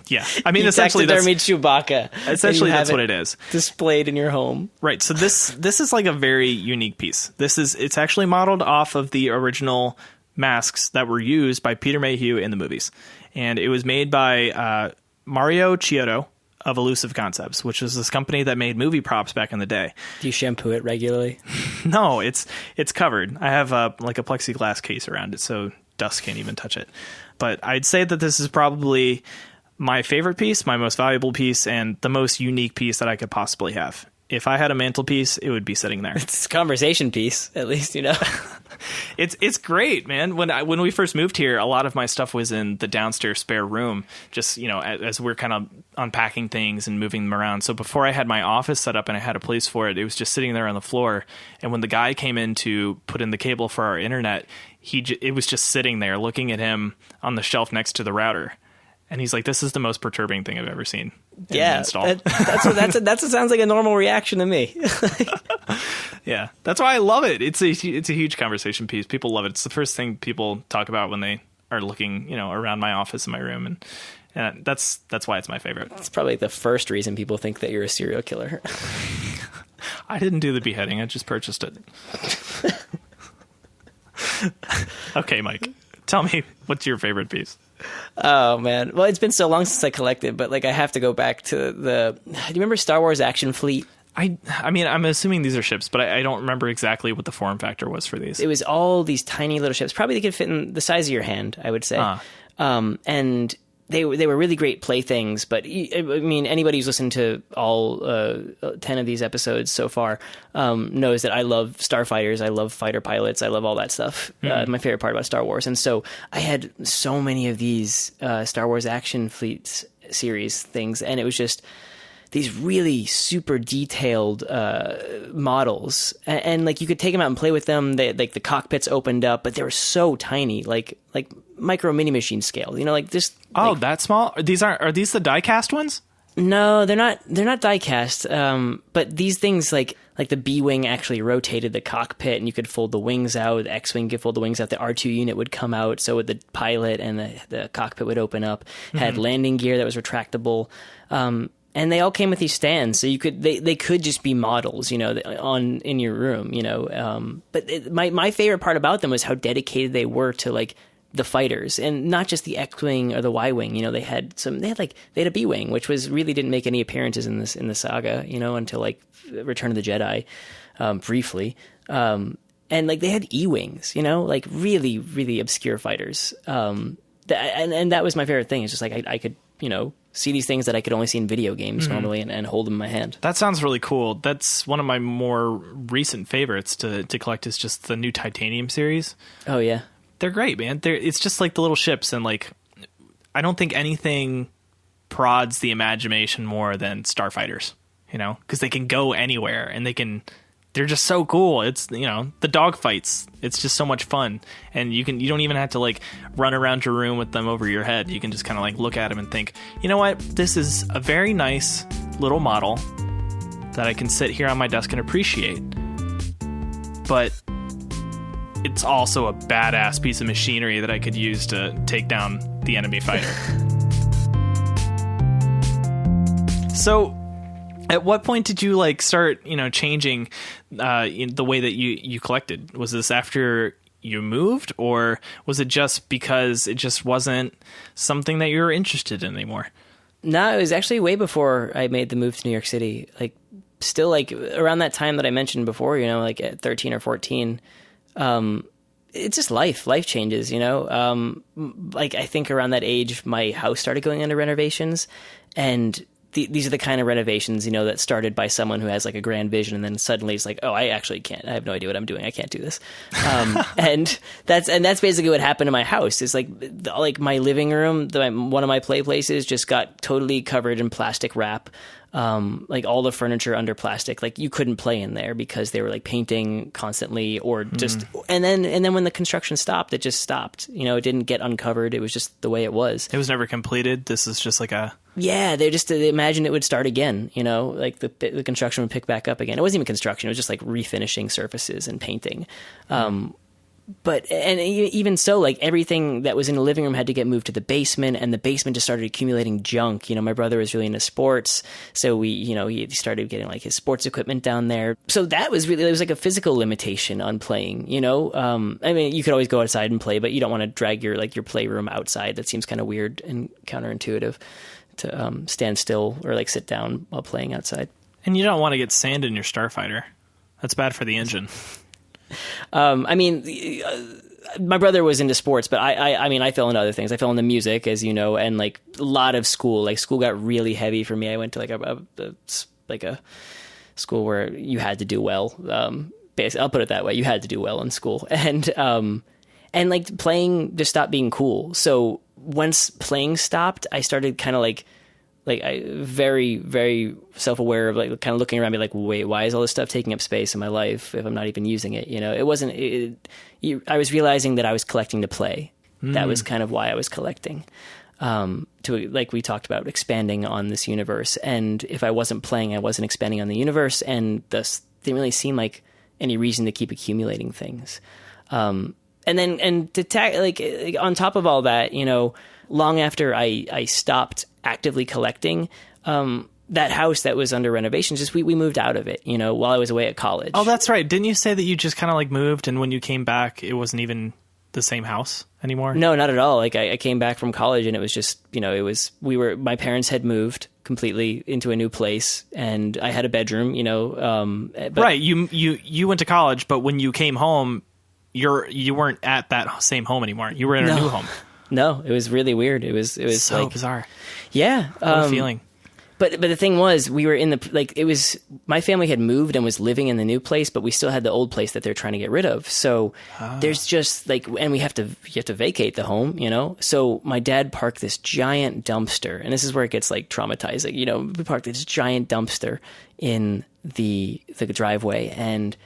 Yeah, I mean, essentially taxidermied Chewbacca. Essentially, that's what it is. Displayed in your home, right? So this is like a very unique piece. It's actually modeled off of the original masks that were used by Peter Mayhew in the movies, and it was made by Mario Chiodo of Elusive Concepts, which is this company that made movie props back in the day. Do you shampoo it regularly? No, it's covered. I have a plexiglass case around it, so dust can't even touch it. But I'd say that this is probably my favorite piece, my most valuable piece, and the most unique piece that I could possibly have. If I had a mantelpiece, it would be sitting there. It's a conversation piece, at least, It's great, man. When we first moved here, a lot of my stuff was in the downstairs spare room, just, as we're kind of unpacking things and moving them around. So before I had my office set up and I had a place for it, it was just sitting there on the floor. And when the guy came in to put in the cable for our internet, it was just sitting there looking at him on the shelf next to the router. And he's like, this is the most perturbing thing I've ever seen. Yeah, that sounds like a normal reaction to me. Yeah, that's why I love it. It's a huge conversation piece. People love it. It's the first thing people talk about when they are looking, around my office and my room, and that's why it's my favorite. It's probably the first reason people think that you're a serial killer. I didn't do the beheading. I just purchased it. Okay, Mike, tell me, what's your favorite piece? Oh man, well, it's been so long since I collected, but I have to go back to do you remember Star Wars Action Fleet? I mean, I'm assuming these are ships, but I don't remember exactly what the form factor was for these. It was all these tiny little ships. Probably they could fit in the size of your hand, I would say. And they were really great playthings. But I mean, anybody who's listened to all 10 of these episodes so far knows that I love starfighters. I love fighter pilots. I love all that stuff. My favorite part about Star Wars. And so I had so many of these Star Wars Action Fleet series things, and it was just these really super detailed models, and you could take them out and play with them. They, the cockpits opened up, but they were so tiny, like micro mini machine scale. This. Oh, that small? Are these the die-cast ones? No, they're not. They're not die-cast. But these things, like the B-wing actually rotated the cockpit, and you could fold the wings out. The X-wing could fold the wings out. The R2 unit would come out, so would the pilot, and the cockpit would open up. Had landing gear that was retractable. And they all came with these stands, so you could they could just be models, in your room, But my favorite part about them was how dedicated they were to the fighters, and not just the X-wing or the Y-wing. They had a B-wing, which really didn't make any appearances in the saga, until Return of the Jedi, briefly. And they had E-wings, really, really obscure fighters. And that was my favorite thing. It's just I could, see these things that I could only see in video games normally and hold them in my hand. That sounds really cool. That's one of my more recent favorites to collect is just the new Titanium series. Oh, yeah. They're great, man. It's just the little ships, and I don't think anything prods the imagination more than starfighters, because they can go anywhere and they're just so cool. It's, the dogfights. It's just so much fun. And you don't even have to run around your room with them over your head. You can just kind of look at them and think, you know what? This is a very nice little model that I can sit here on my desk and appreciate. But it's also a badass piece of machinery that I could use to take down the enemy fighter. So, at what point did you start, changing the way that you collected? Was this after you moved, or was it just because it just wasn't something that you were interested in anymore? No, it was actually way before I made the move to New York City. Like, still, like, around that time that I mentioned before, you know, like at 13 or 14, it's just life. Life changes, you know? Like, I think around that age, my house started going under renovations, and these are the kind of renovations, you know, that started by someone who has like a grand vision, and then suddenly it's like, oh, I actually can't. I have no idea what I'm doing. I can't do this. And that's basically what happened to my house. Is like my living room, one of my play places, just got totally covered in plastic wrap. Like all the furniture under plastic, like you couldn't play in there because they were like painting constantly, or just, and then when the construction stopped, it just stopped. You know, it didn't get uncovered. It was just the way it was. It was never completed. This is just like yeah, they imagined it would start again, you know, like the construction would pick back up again. It wasn't even construction. It was just like refinishing surfaces and painting. But even so, like everything that was in the living room had to get moved to the basement, and the basement just started accumulating junk. You know, my brother was really into sports, so he started getting like his sports equipment down there. So it was like a physical limitation on playing. You know, I mean, you could always go outside and play, but you don't want to drag your playroom outside. That seems kind of weird and counterintuitive to stand still or like sit down while playing outside. And you don't want to get sand in your Starfighter. That's bad for the engine. I mean, my brother was into sports, but I mean, I fell into other things. I fell into music, as you know, and like a lot of school. Like school got really heavy for me. I went to like a school where you had to do well. Basically, I'll put it that way. You had to do well in school, and like playing just stopped being cool. So once playing stopped, I started kind of like I very, very self-aware of like kind of looking around me like, wait, why is all this stuff taking up space in my life if I'm not even using it? You know, I was realizing that I was collecting to play. That was kind of why I was collecting, to, like we talked about, expanding on this universe. And if I wasn't playing, I wasn't expanding on the universe, and thus didn't really seem like any reason to keep accumulating things. And on top of all that, you know, long after I stopped actively collecting, that house that was under renovations, just we moved out of it, you know, while I was away at college. Oh, that's right. Didn't you say that you just kind of like moved, and when you came back, it wasn't even the same house anymore? No, not at all. Like I came back from college, and it was just, you know, my parents had moved completely into a new place, and I had a bedroom, you know. Right. You went to college, but when you came home, you weren't at that same home anymore. You were in a new home. No, it was really weird. It was so like, bizarre. Yeah. What a feeling. But the thing was, we were my family had moved and was living in the new place, but we still had the old place that they're trying to get rid of. So there's just like, and you have to vacate the home, you know? So my dad parked this giant dumpster, and this is where it gets like traumatizing, you know, we parked this giant dumpster in the driveway, and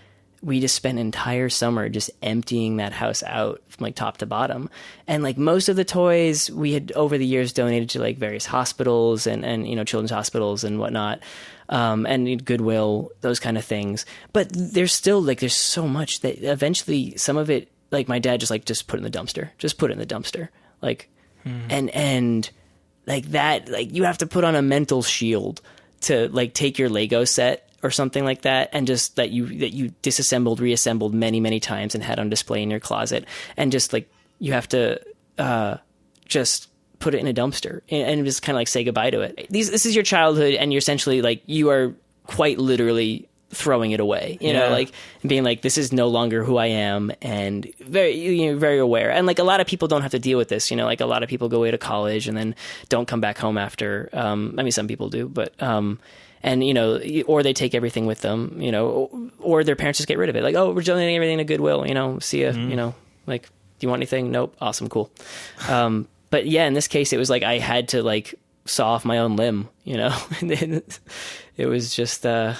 we just spent an entire summer just emptying that house out from like top to bottom. And like most of the toys we had over the years donated to like various hospitals and you know, children's hospitals and whatnot, and Goodwill, those kind of things. But there's still like, there's so much that eventually some of it, like my dad just put it in the dumpster, like, and like that, like you have to put on a mental shield to like take your Lego set or something like that, and just that you disassembled, reassembled many, many times and had on display in your closet, and just like you have to just put it in a dumpster and just kind of like say goodbye to it. This is your childhood, and you're essentially like, you are quite literally throwing it away, you know, like being like, this is no longer who I am, and very aware. And like a lot of people don't have to deal with this, you know, like a lot of people go away to college and then don't come back home after. I mean, some people do, but and, you know, or they take everything with them, you know, or their parents just get rid of it. Like, oh, we're donating everything to Goodwill, you know, see ya, you know, like, do you want anything? Nope. Awesome. Cool. But yeah, in this case, it was like, I had to like saw off my own limb, you know, it was just, it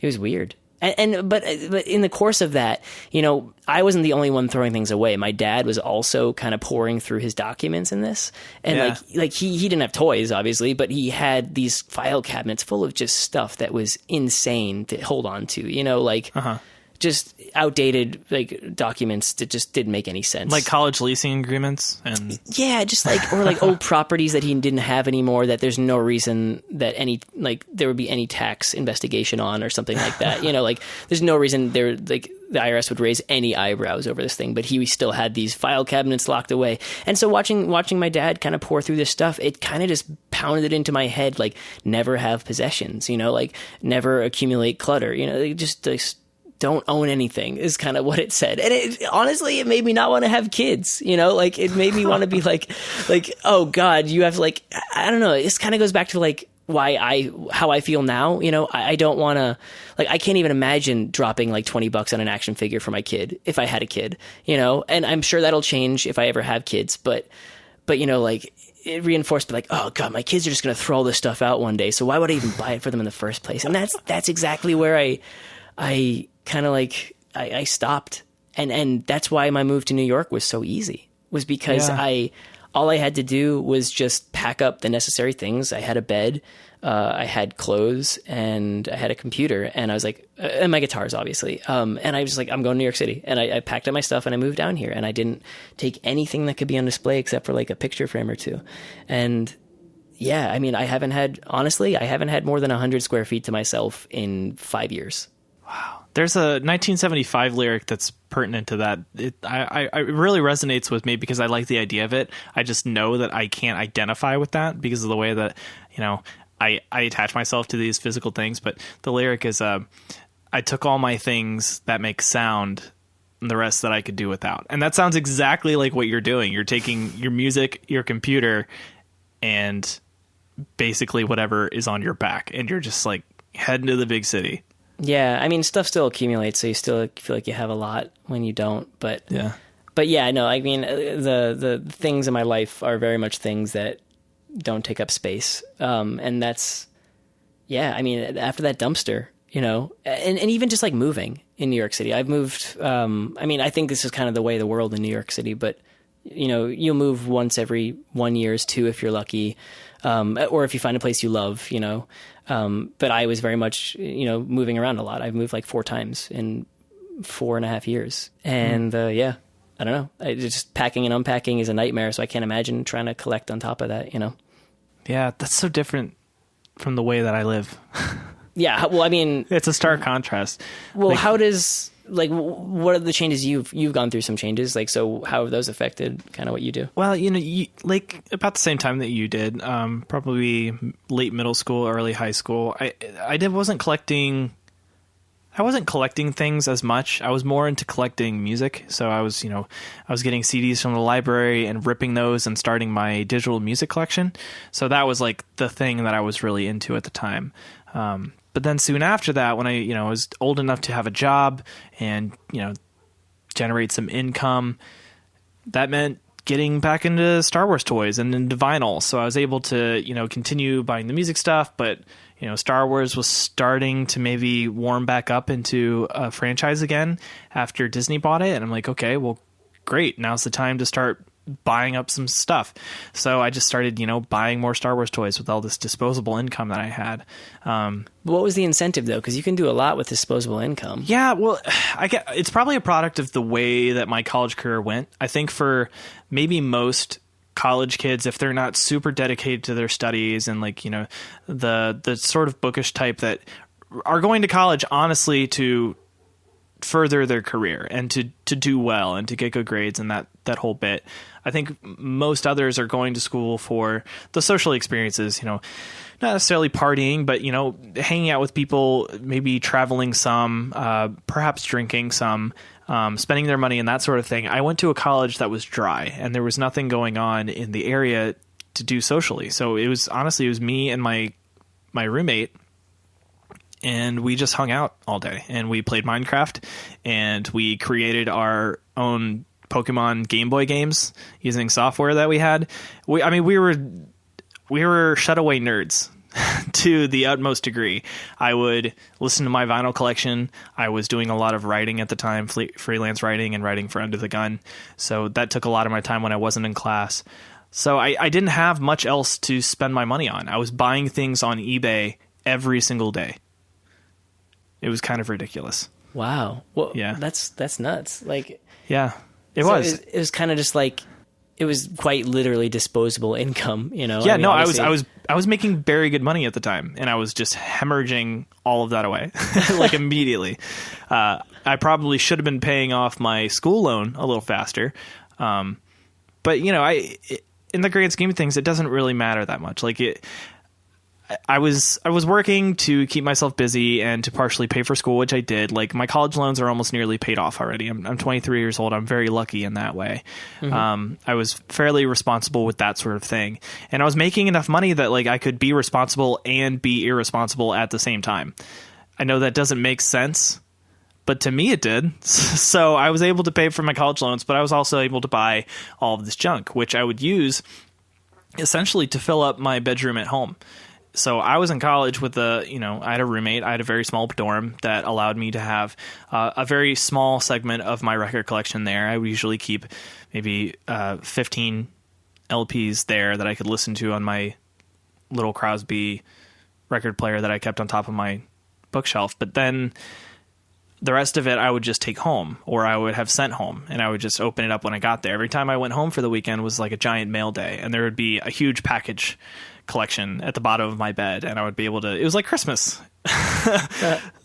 was weird. But in the course of that, you know, I wasn't the only one throwing things away. My dad was also kind of pouring through his documents in this, and like he didn't have toys, obviously, but he had these file cabinets full of just stuff that was insane to hold on to. You know, like just outdated like documents that just didn't make any sense. Like college leasing agreements and yeah, just like, or like old properties that he didn't have anymore that there's no reason that there would be any tax investigation on or something like that. Like there's no reason the IRS would raise any eyebrows over this thing, but he still had these file cabinets locked away. And so watching my dad kind of pour through this stuff, it kind of just pounded it into my head, like never have possessions, like never accumulate clutter, just don't own anything is kind of what it said. And honestly, it made me not want to have kids, like it made me want to be like, oh God, you have like, I don't know. This kind of goes back to like how I feel now. I don't want to, like, I can't even imagine dropping like $20 on an action figure for my kid if I had a kid, and I'm sure that'll change if I ever have kids, but like it reinforced like, oh God, my kids are just going to throw all this stuff out one day. So why would I even buy it for them in the first place? And that's exactly where I kind of like, I stopped. And that's why my move to New York was so easy, was because all I had to do was just pack up the necessary things. I had a bed, I had clothes, and I had a computer, and I was like, and my guitars, obviously. And I was like, I'm going to New York City. And I packed up my stuff and I moved down here, and I didn't take anything that could be on display except for like a picture frame or two. And yeah, I mean, I haven't had more than 100 square feet to myself in 5 years. Wow. There's a 1975 lyric that's pertinent to that. It really resonates with me because I like the idea of it. I just know that I can't identify with that because of the way that, I attach myself to these physical things. But the lyric is, I took all my things that make sound and the rest that I could do without. And that sounds exactly like what you're doing. You're taking your music, your computer, and basically whatever is on your back. And you're just like heading to the big city. Yeah, I mean, stuff still accumulates, so you still feel like you have a lot when you don't. But yeah, no, I mean, the things in my life are very much things that don't take up space, and that's, yeah, I mean, after that dumpster, and even just like moving in New York City, I've moved. I mean, I think this is kind of the way of the world in New York City, but you'll move once every 1 year, 2 if you're lucky, or if you find a place you love, but I was very much, moving around a lot. I've moved like 4 times in 4.5 years. And yeah, I don't know. Just packing and unpacking is a nightmare. So I can't imagine trying to collect on top of that, Yeah, that's so different from the way that I live. Yeah. Well, I mean, it's a stark contrast. Well, how does, like, what are the changes you've gone through some changes? Like, so how have those affected kind of what you do? Well, like about the same time that you did, probably late middle school, early high school. I wasn't collecting things as much. I was more into collecting music. So I was getting CDs from the library and ripping those and starting my digital music collection. So that was like the thing that I was really into at the time. But then soon after that, when I was old enough to have a job and, generate some income, that meant getting back into Star Wars toys and into vinyl. So I was able to, continue buying the music stuff, but, Star Wars was starting to maybe warm back up into a franchise again after Disney bought it. And I'm like, okay, well, great. Now's the time to start buying up some stuff. So I just started, buying more Star Wars toys with all this disposable income that I had. What was the incentive though? Because you can do a lot with disposable income. Yeah, well, it's probably a product of the way that my college career went. I think for maybe most college kids, if they're not super dedicated to their studies and like, the sort of bookish type that are going to college honestly to further their career and to do well and to get good grades and that whole bit. I think most others are going to school for the social experiences, not necessarily partying, but, hanging out with people, maybe traveling some, perhaps drinking some, spending their money and that sort of thing. I went to a college that was dry and there was nothing going on in the area to do socially. So it was me and my roommate, and we just hung out all day and we played Minecraft and we created our own Pokemon Game Boy games using software that we had. We were shutaway nerds to the utmost degree. I would listen to my vinyl collection. I was doing a lot of writing at the time, freelance writing and writing for Under the Gun. So that took a lot of my time when I wasn't in class. So I didn't have much else to spend my money on. I was buying things on eBay every single day. It was kind of ridiculous. Wow. Well, Yeah. that's nuts. Like, Yeah, it so was. It was kind of just like, it was quite literally disposable income, you know? Yeah, I mean, no, obviously- I was making very good money at the time, and I was just hemorrhaging all of that away, like immediately. I probably should have been paying off my school loan a little faster, but you know, in the grand scheme of things, it doesn't really matter that much. Like I was working to keep myself busy and to partially pay for school, which I did. Like my college loans are almost nearly paid off already. I'm 23 years old. I'm very lucky in that way. I was fairly responsible with that sort of thing, and I was making enough money that like I could be responsible and be irresponsible at the same time. I know that doesn't make sense, but to me it did. So I was able to pay for my college loans, but I was also able to buy all of this junk, which I would use essentially to fill up my bedroom at home. So I was in college with I had a roommate. I had a very small dorm that allowed me to have a very small segment of my record collection there. I would usually keep maybe 15 LPs there that I could listen to on my little Crosby record player that I kept on top of my bookshelf. But then the rest of it I would just take home, or I would have sent home, and I would just open it up when I got there. Every time I went home for the weekend was like a giant mail day, and there would be a huge package collection at the bottom of my bed, and I would be able to, it was like Christmas.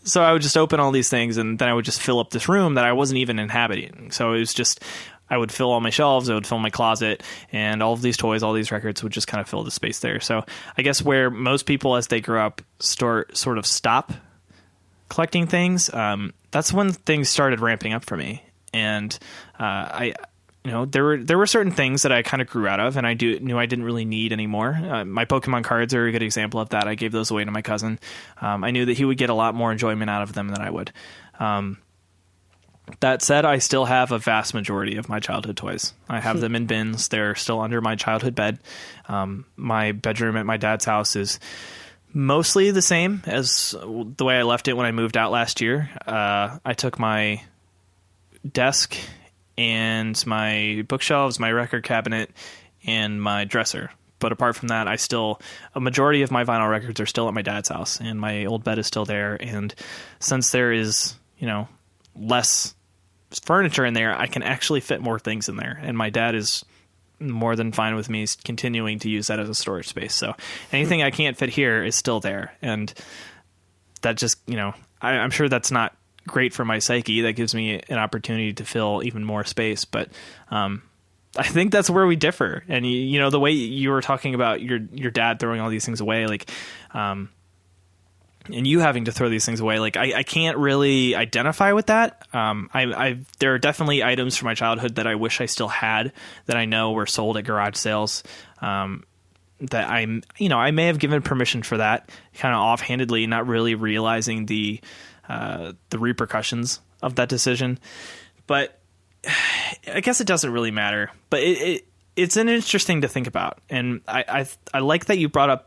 So I would just open all these things, and then I would just fill up this room that I wasn't even inhabiting. So it was just, I would fill all my shelves, I would fill my closet, and all of these toys, all these records would just kind of fill the space there. So I guess where most people as they grow up sort of stop collecting things, that's when things started ramping up for me. And there were certain things that I kind of grew out of, and I knew I didn't really need anymore. My Pokemon cards are a good example of that. I gave those away to my cousin. I knew that he would get a lot more enjoyment out of them than I would. That said, I still have a vast majority of my childhood toys. I have them in bins. They're still under my childhood bed. My bedroom at my dad's house is mostly the same as the way I left it when I moved out last year. I took my desk and my bookshelves, my record cabinet, and my dresser. But apart from that, a majority of my vinyl records are still at my dad's house, and my old bed is still there. And since there is, less furniture in there, I can actually fit more things in there. And my dad is more than fine with me continuing to use that as a storage space. So anything I can't fit here is still there. And that just, I'm sure that's not great for my psyche. That gives me an opportunity to fill even more space. But I think that's where we differ. And, the way you were talking about your dad throwing all these things away, like, and you having to throw these things away, like I can't really identify with that. There are definitely items from my childhood that I wish I still had that I know were sold at garage sales. That I may have given permission for that kind of offhandedly, not really realizing the repercussions of that decision. But I guess it doesn't really matter. But it's an interesting to think about, and I like that you brought up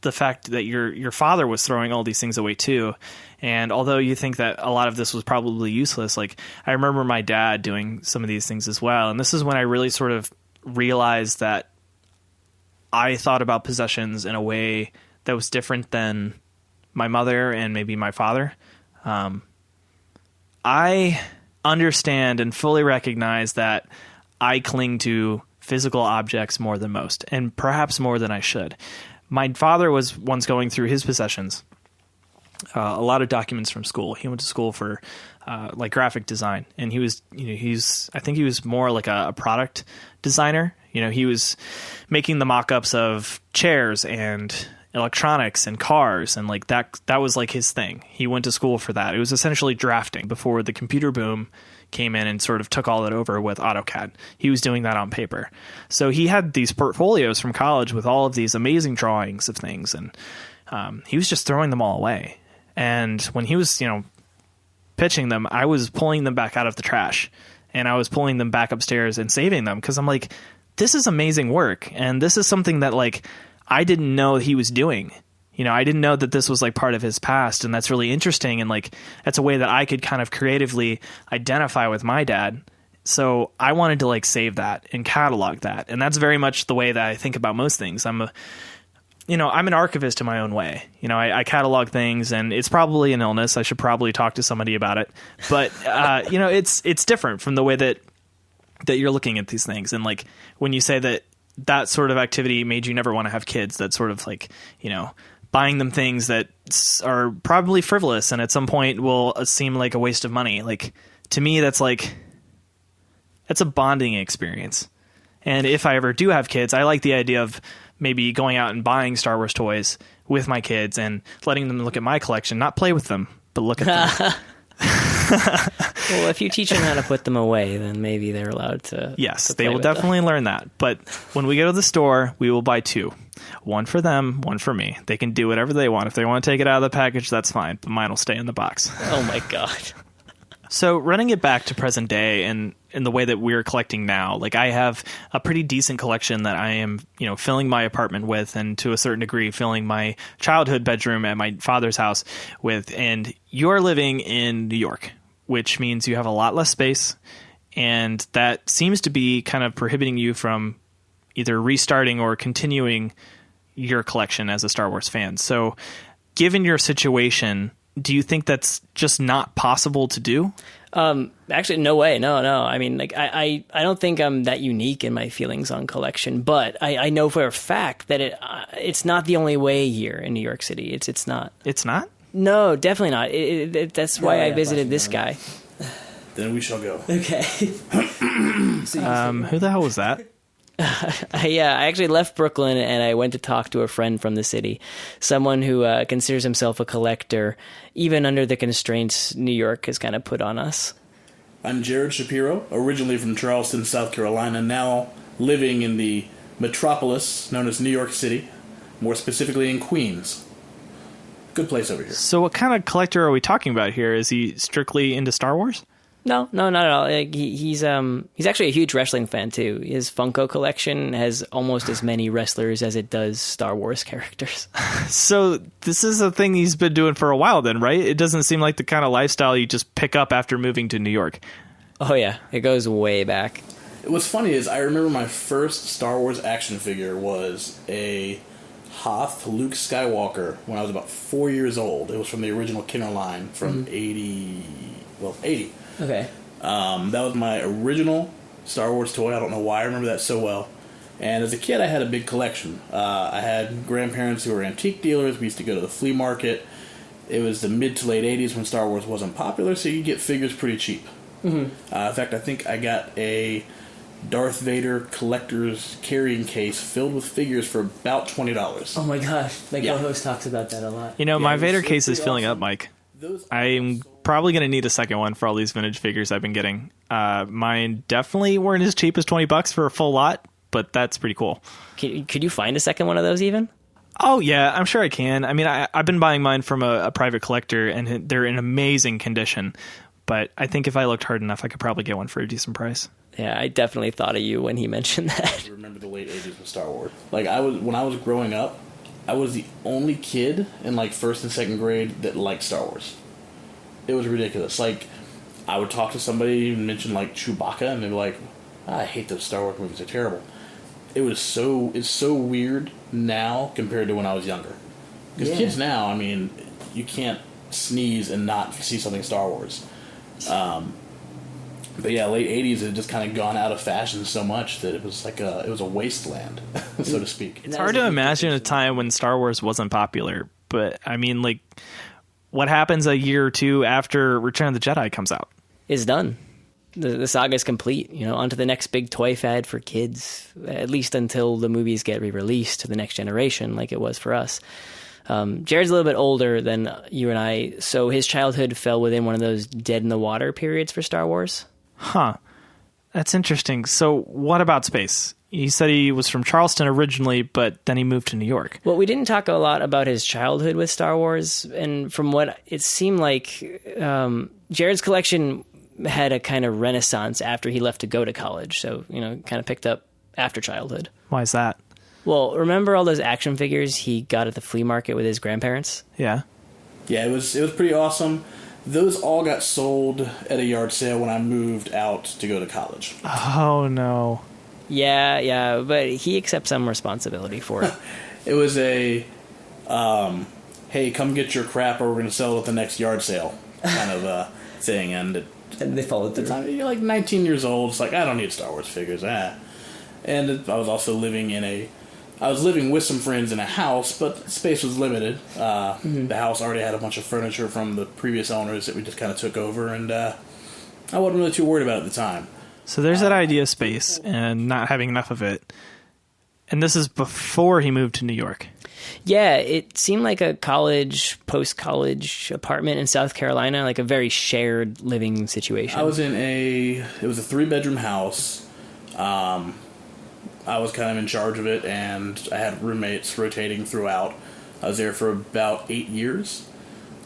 the fact that your father was throwing all these things away too. And although you think that a lot of this was probably useless, like I remember my dad doing some of these things as well. And this is when I really sort of realized that I thought about possessions in a way that was different than my mother and maybe my father. I understand and fully recognize that I cling to physical objects more than most, and perhaps more than I should. My father was once going through his possessions, a lot of documents from school. He went to school for like graphic design, and I think he was more like a product designer. He was making the mock-ups of chairs and electronics and cars, and like that was like his thing. He went to school for that. It was essentially drafting before the computer boom came in and sort of took all that over with AutoCAD. He was doing that on paper. So he had these portfolios from college with all of these amazing drawings of things, and he was just throwing them all away. And when he was, pitching them, I was pulling them back out of the trash, and I was pulling them back upstairs and saving them, because I'm like, this is amazing work, and this is something that like I didn't know he was doing. I didn't know that this was like part of his past, and that's really interesting. And like, that's a way that I could kind of creatively identify with my dad. So I wanted to like save that and catalog that. And that's very much the way that I think about most things. I'm an archivist in my own way. I catalog things, and it's probably an illness. I should probably talk to somebody about it. But, it's different from the way that you're looking at these things. And like when you say that sort of activity made you never want to have kids, that's sort of like, buying them things that are probably frivolous and at some point will seem like a waste of money. Like to me, that's a bonding experience. And if I ever do have kids, I like the idea of maybe going out and buying Star Wars toys with my kids and letting them look at my collection, not play with them, but look at them. Well, if you teach them how to put them away, then maybe they're allowed to. Yes, to they will definitely learn that. But when we go to the store, we will buy 2. One for them, one for me. They can do whatever they want. If they want to take it out of the package, that's fine. But mine will stay in the box. Oh, my God. So running it back to present day and in the way that we're collecting now, like I have a pretty decent collection that I am, filling my apartment with, and to a certain degree filling my childhood bedroom at my father's house with. And you're living in New York, which means you have a lot less space. And that seems to be kind of prohibiting you from either restarting or continuing your collection as a Star Wars fan. So given your situation, do you think that's just not possible to do? Actually, no way. No. I mean, like, I don't think I'm that unique in my feelings on collection, but I know for a fact that it's not the only way here in New York City. It's not. It's not? No, definitely not. That's why I visited this guy. Then we shall go. Okay. Who the hell was that? I actually left Brooklyn and I went to talk to a friend from the city, someone who considers himself a collector, even under the constraints New York has kind of put on us. I'm Jared Shapiro, originally from Charleston, South Carolina, now living in the metropolis known as New York City, more specifically in Queens. Good place over here. So what kind of collector are we talking about here? Is he strictly into Star Wars? No, not at all. Like, he's actually a huge wrestling fan too. His Funko collection has almost as many wrestlers as it does Star Wars characters. So this is a thing he's been doing for a while then, right? It doesn't seem like the kind of lifestyle you just pick up after moving to New York. Oh yeah, it goes way back. What's funny is I remember my first Star Wars action figure was a Hoth Luke Skywalker when I was about 4 years old. It was from the original Kenner line from 80. Okay. That was my original Star Wars toy. I don't know why I remember that so well. And as a kid, I had a big collection. I had grandparents who were antique dealers. We used to go to the flea market. It was the mid to late 80s when Star Wars wasn't popular, so you could get figures pretty cheap. Mm-hmm. In fact, I think I got a Darth Vader collector's carrying case filled with figures for about $20. Oh my gosh, my co-host talks about that a lot. My Vader case is filling up, Mike. I'm probably going to need a second one for all these vintage figures I've been getting. Mine definitely weren't as cheap as $20 for a full lot, but that's pretty cool. Could you find a second one of those even? Oh, yeah, I'm sure I can. I mean, I've been buying mine from a private collector, and they're in amazing condition. But I think if I looked hard enough, I could probably get one for a decent price. Yeah, I definitely thought of you when he mentioned that. I remember the late 80s with Star Wars. Like, when I was growing up, I was the only kid in, like, first and second grade that liked Star Wars. It was ridiculous. Like, I would talk to somebody and mention, like, Chewbacca, and they'd be like, I hate those Star Wars movies, they're terrible. It's so weird now compared to when I was younger. Because kids now, I mean, you can't sneeze and not see something Star Wars. But yeah, late 80s, it had just kind of gone out of fashion so much that it was like it was a wasteland, so to speak. It's hard to imagine a time when Star Wars wasn't popular, but I mean, like, what happens a year or two after Return of the Jedi comes out? It's done. The saga's complete, on to the next big toy fad for kids, at least until the movies get re-released to the next generation, like it was for us. Jared's a little bit older than you and I, so his childhood fell within one of those dead-in-the-water periods for Star Wars. Huh. That's interesting. So what about space? He said he was from Charleston originally, but then he moved to New York. Well, we didn't talk a lot about his childhood with Star Wars, and from what it seemed like, Jared's collection had a kind of renaissance after he left to go to college, so, kind of picked up after childhood. Why is that? Well, remember all those action figures he got at the flea market with his grandparents? Yeah. Yeah, it was pretty awesome. Those all got sold at a yard sale when I moved out to go to college. Oh, no. Yeah, but he accepts some responsibility for it. It was a, hey, come get your crap or we're going to sell it at the next yard sale kind of thing. And they followed through. you're like 19 years old. It's like, I don't need Star Wars figures. And I was also living with some friends in a house, but space was limited. The house already had a bunch of furniture from the previous owners that we just kind of took over, and I wasn't really too worried about it at the time. So there's that idea of space and not having enough of it. And this is before he moved to New York. Yeah, it seemed like a post-college apartment in South Carolina, like a very shared living situation. I was it was a 3-bedroom house. I was kind of in charge of it, and I had roommates rotating throughout. I was there for about 8 years.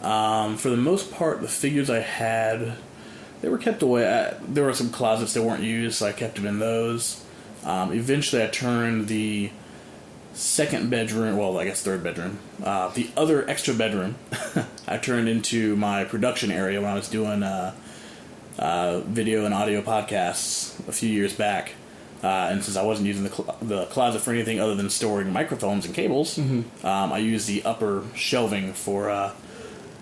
For the most part, the figures I had, they were kept away. There were some closets that weren't used, so I kept them in those. Eventually, I turned the second bedroom, well, I guess third bedroom, the other extra bedroom, I turned into my production area when I was doing video and audio podcasts a few years back. And since I wasn't using the closet for anything other than storing microphones and cables, I used the upper shelving for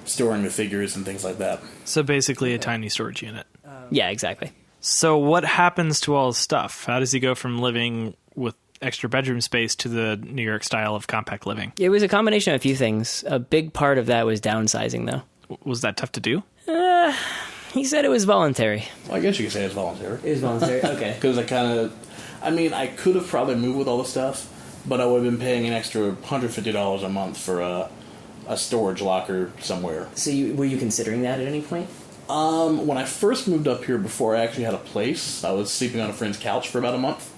storing the figures and things like that. So basically a tiny storage unit. Yeah, exactly. So what happens to all his stuff? How does he go from living with extra bedroom space to the New York style of compact living? It was a combination of a few things. A big part of that was downsizing, though. Was that tough to do? He said it was voluntary. Well, I guess you could say it's voluntary. It was voluntary? Okay. Because I could have probably moved with all the stuff, but I would have been paying an extra $150 a month for a storage locker somewhere. So were you considering that at any point? When I first moved up here, before I actually had a place, I was sleeping on a friend's couch for about a month.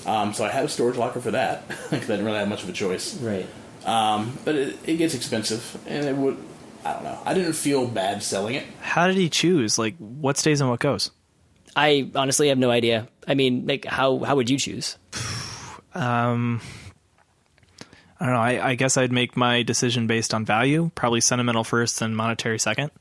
So I had a storage locker for that, because I didn't really have much of a choice. Right. But it gets expensive, and I don't know. I didn't feel bad selling it. How did he choose? Like, what stays and what goes? I honestly have no idea. I mean, like, how would you choose? I don't know. I guess I'd make my decision based on value, probably sentimental first and monetary second.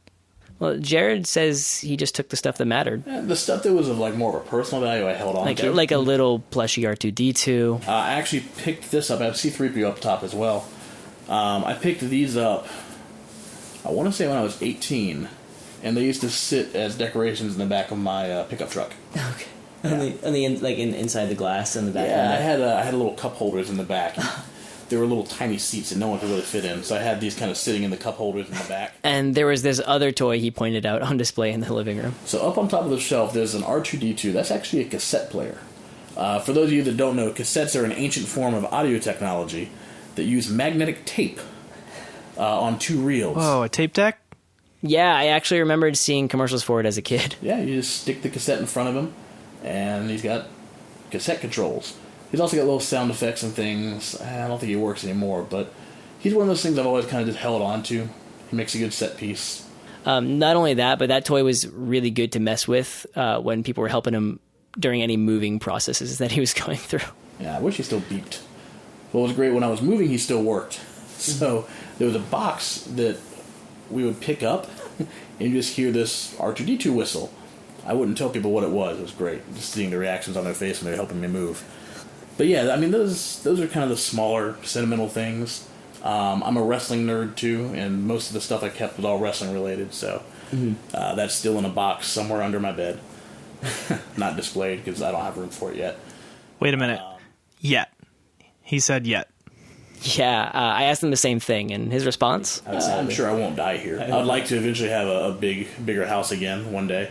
Well, Jared says he just took the stuff that mattered. Yeah, the stuff that was of more of a personal value I held on to. Like a little plushy R2-D2. I actually picked this up. I have C-3PO up top as well. I picked these up, I want to say when I was 18, and they used to sit as decorations in the back of my pickup truck. Okay. Inside the glass in the back. Yeah, I had little cup holders in the back. There were little tiny seats that no one could really fit in, so I had these kind of sitting in the cup holders in the back. And there was this other toy he pointed out on display in the living room. So up on top of the shelf, there's an R2-D2. That's actually a cassette player. For those of you that don't know, cassettes are an ancient form of audio technology that use magnetic tape on 2 reels. Whoa, a tape deck? Yeah, I actually remembered seeing commercials for it as a kid. Yeah, you just stick the cassette in front of him, and he's got cassette controls. He's also got little sound effects and things. I don't think he works anymore, but he's one of those things I've always kind of just held on to. He makes a good set piece. Not only that, but that toy was really good to mess with when people were helping him during any moving processes that he was going through. Yeah, I wish he still beeped. What was great, when I was moving, he still worked. So there was a box that we would pick up, and you just hear this R2-D2 whistle. I wouldn't tell people what it was. It was great, just seeing the reactions on their face when they were helping me move. But yeah, I mean, those are kind of the smaller, sentimental things. I'm a wrestling nerd, too, and most of the stuff I kept was all wrestling related, so that's still in a box somewhere under my bed. Not displayed, because I don't have room for it yet. Wait a minute. Yet. He said yet. Yeah, I asked him the same thing, and his response? I'm sure I won't die here. I'd like to eventually have a bigger house again one day.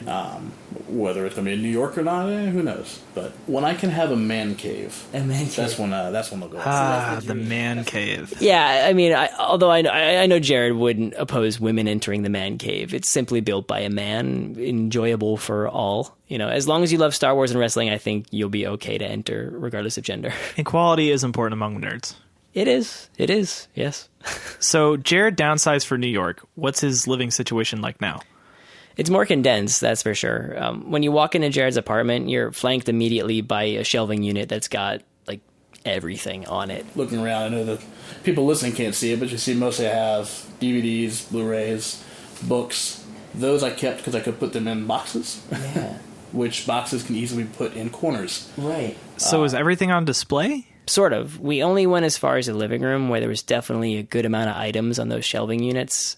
Whether it's going to be in New York or not, who knows? But when I can have a man cave, that's when they'll go. The man cave. Yeah, I mean, although I know Jared wouldn't oppose women entering the man cave. It's simply built by a man, enjoyable for all. You know, as long as you love Star Wars and wrestling, I think you'll be okay to enter, regardless of gender. Equality is important among nerds. It is, yes. So Jared downsized for New York. What's his living situation like now? It's more condensed, that's for sure. When you walk into Jared's apartment, you're flanked immediately by a shelving unit that's got, like, everything on it. Looking around, I know that people listening can't see it, but you see mostly I have DVDs, Blu-rays, books. Those I kept because I could put them in boxes. Yeah. Which boxes can easily be put in corners. Right. So is everything on display? Sort of. We only went as far as the living room, where there was definitely a good amount of items on those shelving units.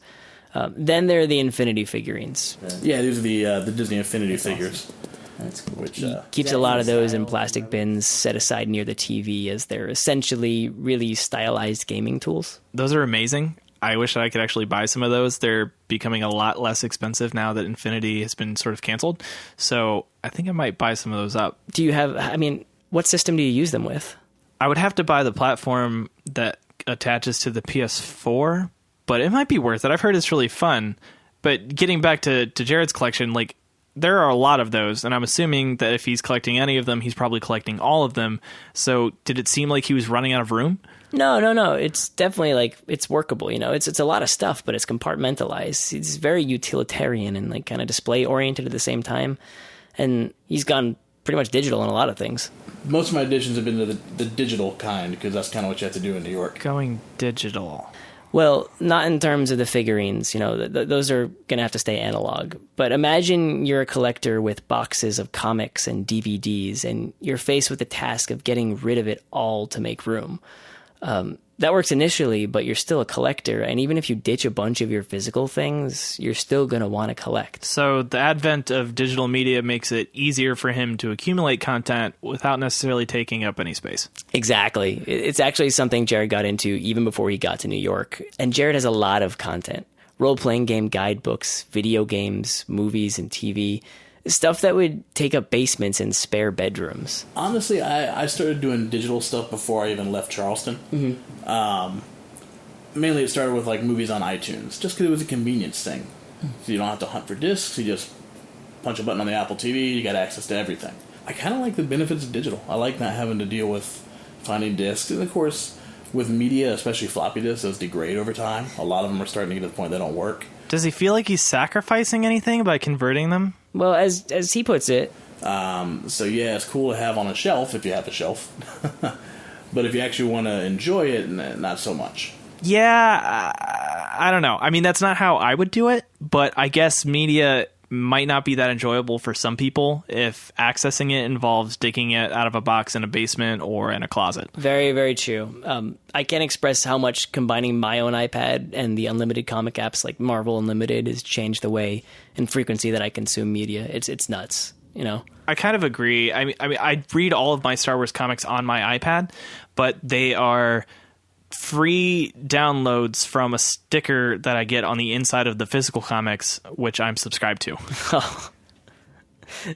Then there are the Infinity figurines. Yeah, these are the Disney Infinity figures. That's cool. Which Keeps a lot of those in plastic bins set aside near the TV, as they're essentially really stylized gaming tools. Those are amazing. I wish that I could actually buy some of those. They're becoming a lot less expensive now that Infinity has been sort of canceled. So I think I might buy some of those up. Do you have, I mean, what system do you use them with? I would have to buy the platform that attaches to the PS4, but it might be worth it. I've heard it's really fun. But getting back to Jared's collection, like, there are a lot of those, and I'm assuming that if he's collecting any of them, he's probably collecting all of them. So did it seem like he was running out of room? No. It's definitely, like, it's workable, you know. It's a lot of stuff, but it's compartmentalized. It's very utilitarian and, like, kind of display-oriented at the same time. And he's gone pretty much digital in a lot of things. most of my editions have been to the digital kind, because that's kind of what you have to do in New York. Going digital. Well, not in terms of the figurines, you know, those are going to have to stay analog. But imagine you're a collector with boxes of comics and DVDs, and you're faced with the task of getting rid of it all to make room. That works initially, but you're still a collector, and even if you ditch a bunch of your physical things, you're still going to want to collect. So the advent of digital media makes it easier for him to accumulate content without necessarily taking up any space. Exactly. It's actually something Jared got into even before he got to New York. And Jared has a lot of content. Role-playing game guidebooks, video games, movies, and TV. Stuff that would take up basements and spare bedrooms. Honestly, I started doing digital stuff before I even left Charleston. Mm-hmm. Mainly it started with like movies on iTunes, just because it was a convenience thing. So you don't have to hunt for discs, you just punch a button on the Apple TV, you got access to everything. I kind of like the benefits of digital. I like not having to deal with finding discs. And of course, with media, especially floppy disks, those degrade over time. A lot of them are starting to get to the point they don't work. Does he feel like he's sacrificing anything by converting them? Well, as he puts it. So yeah, it's cool to have on a shelf if you have a shelf. But if you actually want to enjoy it, not so much. Yeah, I don't know. I mean, that's not how I would do it, but I guess media might not be that enjoyable for some people if accessing it involves digging it out of a box in a basement or in a closet. Very, very true. I can't express how much combining my own iPad and the unlimited comic apps like Marvel Unlimited has changed the way and frequency that I consume media. It's nuts, you know? I kind of agree. I mean, I read all of my Star Wars comics on my iPad, but they are free downloads from a sticker that I get on the inside of the physical comics, which I'm subscribed to.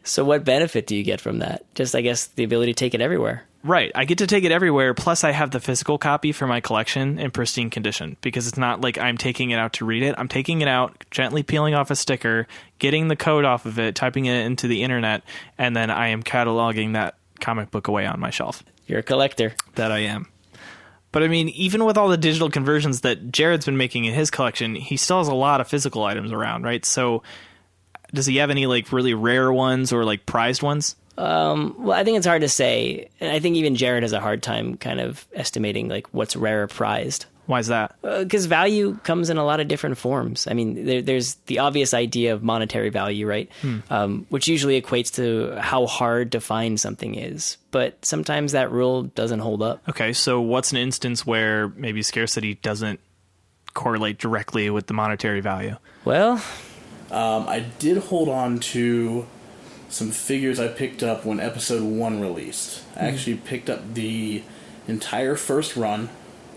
So what benefit do you get from that? Just, I guess, the ability to take it everywhere. Right. I get to take it everywhere, plus I have the physical copy for my collection in pristine condition, because it's not like I'm taking it out to read it. I'm taking it out, gently peeling off a sticker, getting the code off of it, typing it into the internet, and then I am cataloging that comic book away on my shelf. You're a collector. That I am. But I mean, even with all the digital conversions that Jared's been making in his collection, he still has a lot of physical items around, right? So does he have any like really rare ones or like prized ones? Well, I think it's hard to say. And I think even Jared has a hard time kind of estimating like what's rare or prized. Why is that? Because value comes in a lot of different forms. I mean, there's the obvious idea of monetary value, right? Which usually equates to how hard to find something is. But sometimes that rule doesn't hold up. Okay, so what's an instance where maybe scarcity doesn't correlate directly with the monetary value? Well, I did hold on to some figures I picked up when Episode 1 released. I actually picked up the entire first run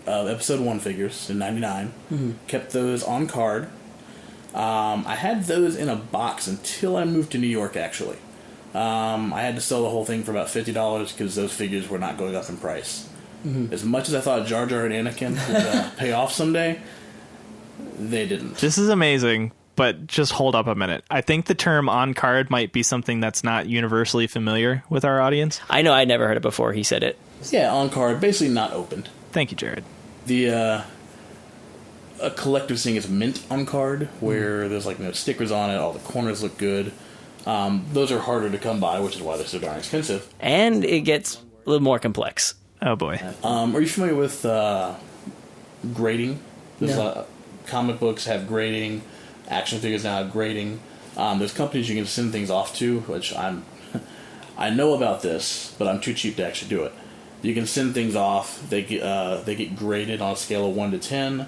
of Episode 1 figures in 99. Kept those on card. I had those in a box until I moved to New York, actually. I had to sell the whole thing for about $50 because those figures were not going up in price. As much as I thought Jar Jar and Anakin would pay off someday, they didn't. This is amazing, but just hold up a minute. I think the term on card might be something that's not universally familiar with our audience. I know I'd never heard it before he said it. Yeah, on card, basically not opened. Thank you, Jared. A collector's thing is mint on card, where there's like no stickers on it, all the corners look good. Those are harder to come by, which is why they're so darn expensive. And it gets a little more complex. Oh boy. Are you familiar with grading? No. Comic books have grading, action figures now have grading. There's companies you can send things off to, which I know about this, but I'm too cheap to actually do it. You can send things off. They get graded on a scale of 1 to 10,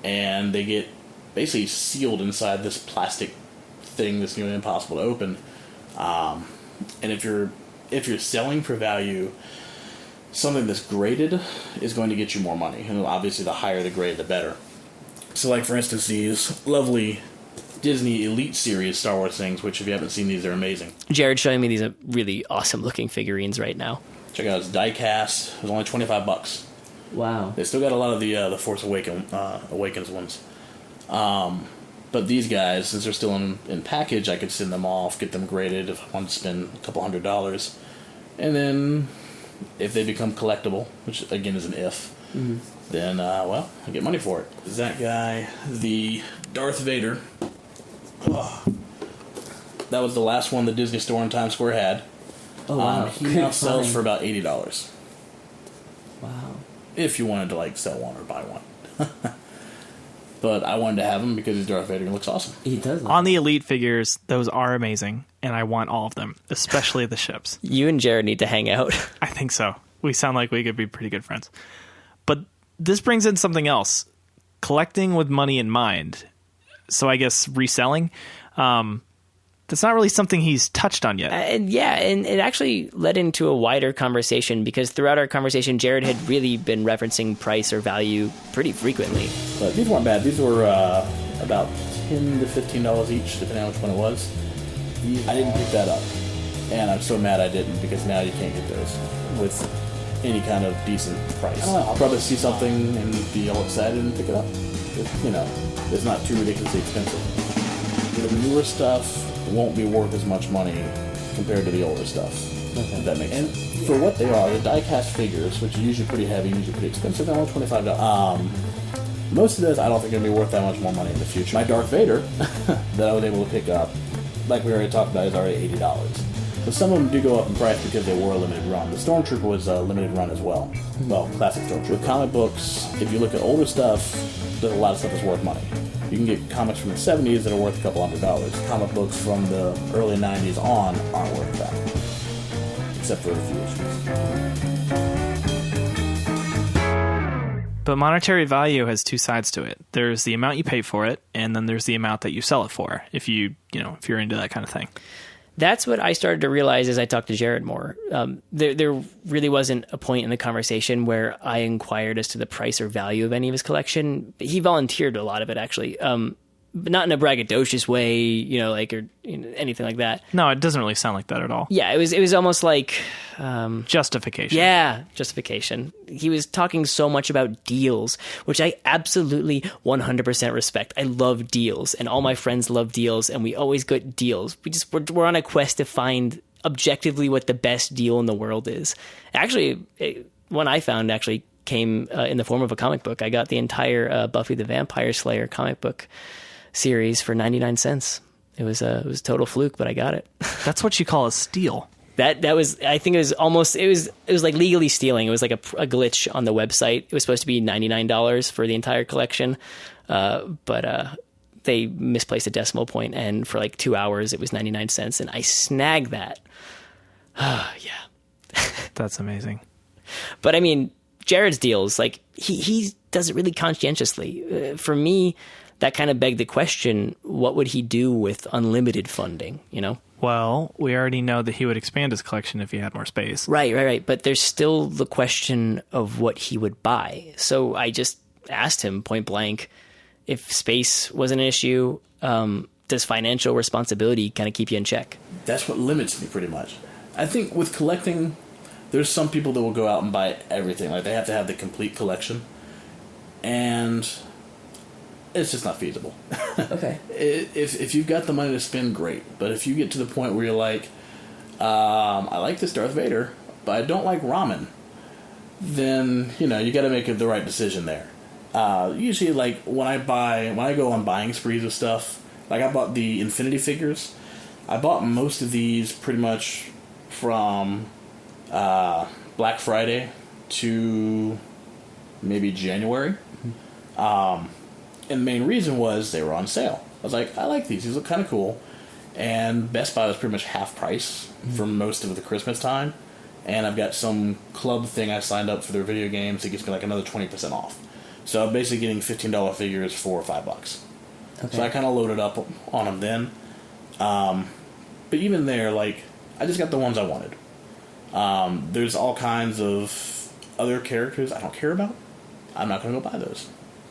and they get basically sealed inside this plastic thing that's nearly impossible to open. And if you're selling for value, something that's graded is going to get you more money. And obviously, the higher the grade, the better. So, like, for instance, these lovely Disney Elite Series Star Wars things, which if you haven't seen these, they're amazing. Jared's showing me these really awesome-looking figurines right now. Check out, it's die-cast. It was only $25. Wow. They still got a lot of the Force Awakens ones. But these guys, since they're still in package, I could send them off, get them graded if I wanted to spend a couple $100s. And then, if they become collectible, which again is an if, then, I get money for it. Is that guy, the Darth Vader. That was the last one the Disney store in Times Square had. Oh, wow. He now sells for about $80. Wow. If you wanted to, like, sell one or buy one. But I wanted to have him because he's Darth Vader and looks awesome. He does. On the Elite figures, those are amazing, and I want all of them, especially the ships. You and Jared need to hang out. I think so. We sound like we could be pretty good friends. But this brings in something else. Collecting with money in mind. So I guess reselling. That's not really something he's touched on yet. And it actually led into a wider conversation because throughout our conversation, Jared had really been referencing price or value pretty frequently. But these weren't bad. These were about $10 to $15 each, depending on which one it was. I didn't pick that up. And I'm so mad I didn't, because now you can't get those with any kind of decent price. I'll probably see something and be all excited and pick it up. It's not too ridiculously expensive. The newer stuff won't be worth as much money compared to the older stuff. Okay. If that makes sense. And for what they are, the die-cast figures, which are usually pretty heavy, usually pretty expensive, they're only $25. Most of those I don't think are going to be worth that much more money in the future. My Darth Vader that I was able to pick up, like we already talked about, is already $80. But some of them do go up in price because they were a limited run. The Stormtrooper was a limited run as well. Well, classic Stormtrooper. With comic books, if you look at older stuff, there's a lot of stuff that's worth money. You can get comics from the 70s that are worth a couple $100. Comic books from the early 90s on aren't worth that. Except for a few issues. But monetary value has two sides to it. There's the amount you pay for it, and then there's the amount that you sell it for, if you're into that kind of thing. That's what I started to realize as I talked to Jared more. There really wasn't a point in the conversation where I inquired as to the price or value of any of his collection. He volunteered a lot of it, actually, but not in a braggadocious way, or anything like that. No, it doesn't really sound like that at all. Yeah, it was almost like justification. Yeah, justification. He was talking so much about deals, which I absolutely 100% respect. I love deals, and all my friends love deals, and we always get deals. We're on a quest to find objectively what the best deal in the world is. Actually, one I found actually came in the form of a comic book. I got the entire Buffy the Vampire Slayer comic book series for 99 cents. It was a total fluke, but I got it. That's what you call a steal. That was, I think it was like legally stealing. It was like a glitch on the website. It was supposed to be $99 for the entire collection. But they misplaced a decimal point, and for like 2 hours it was 99 cents, and I snagged that. Yeah. That's amazing. But I mean, Jared's deals, like he does it really conscientiously. For me, that kind of begged the question, what would he do with unlimited funding, Well, we already know that he would expand his collection if he had more space. Right. But there's still the question of what he would buy. So I just asked him point blank, if space was an issue, does financial responsibility kind of keep you in check? That's what limits me pretty much. I think with collecting, there's some people that will go out and buy everything. Like, they have to have the complete collection. And it's just not feasible. Okay. If you've got the money to spend, great. But if you get to the point where you're like, I like this Darth Vader, but I don't like ramen, then, you got to make the right decision there. Usually, like, when I go on buying sprees of stuff, like I bought the Infinity figures. I bought most of these pretty much from Black Friday to maybe January. And the main reason was they were on sale. I was like, I like these. These look kind of cool. And Best Buy was pretty much half price for most of the Christmas time. and I've got some club thing I signed up for their video games. It gives me like another 20% off. So I'm basically getting $15 figures for $5. Okay. So I kind of loaded up on them then. But even there, like, I just got the ones I wanted. There's all kinds of other characters I don't care about. I'm not going to go buy those.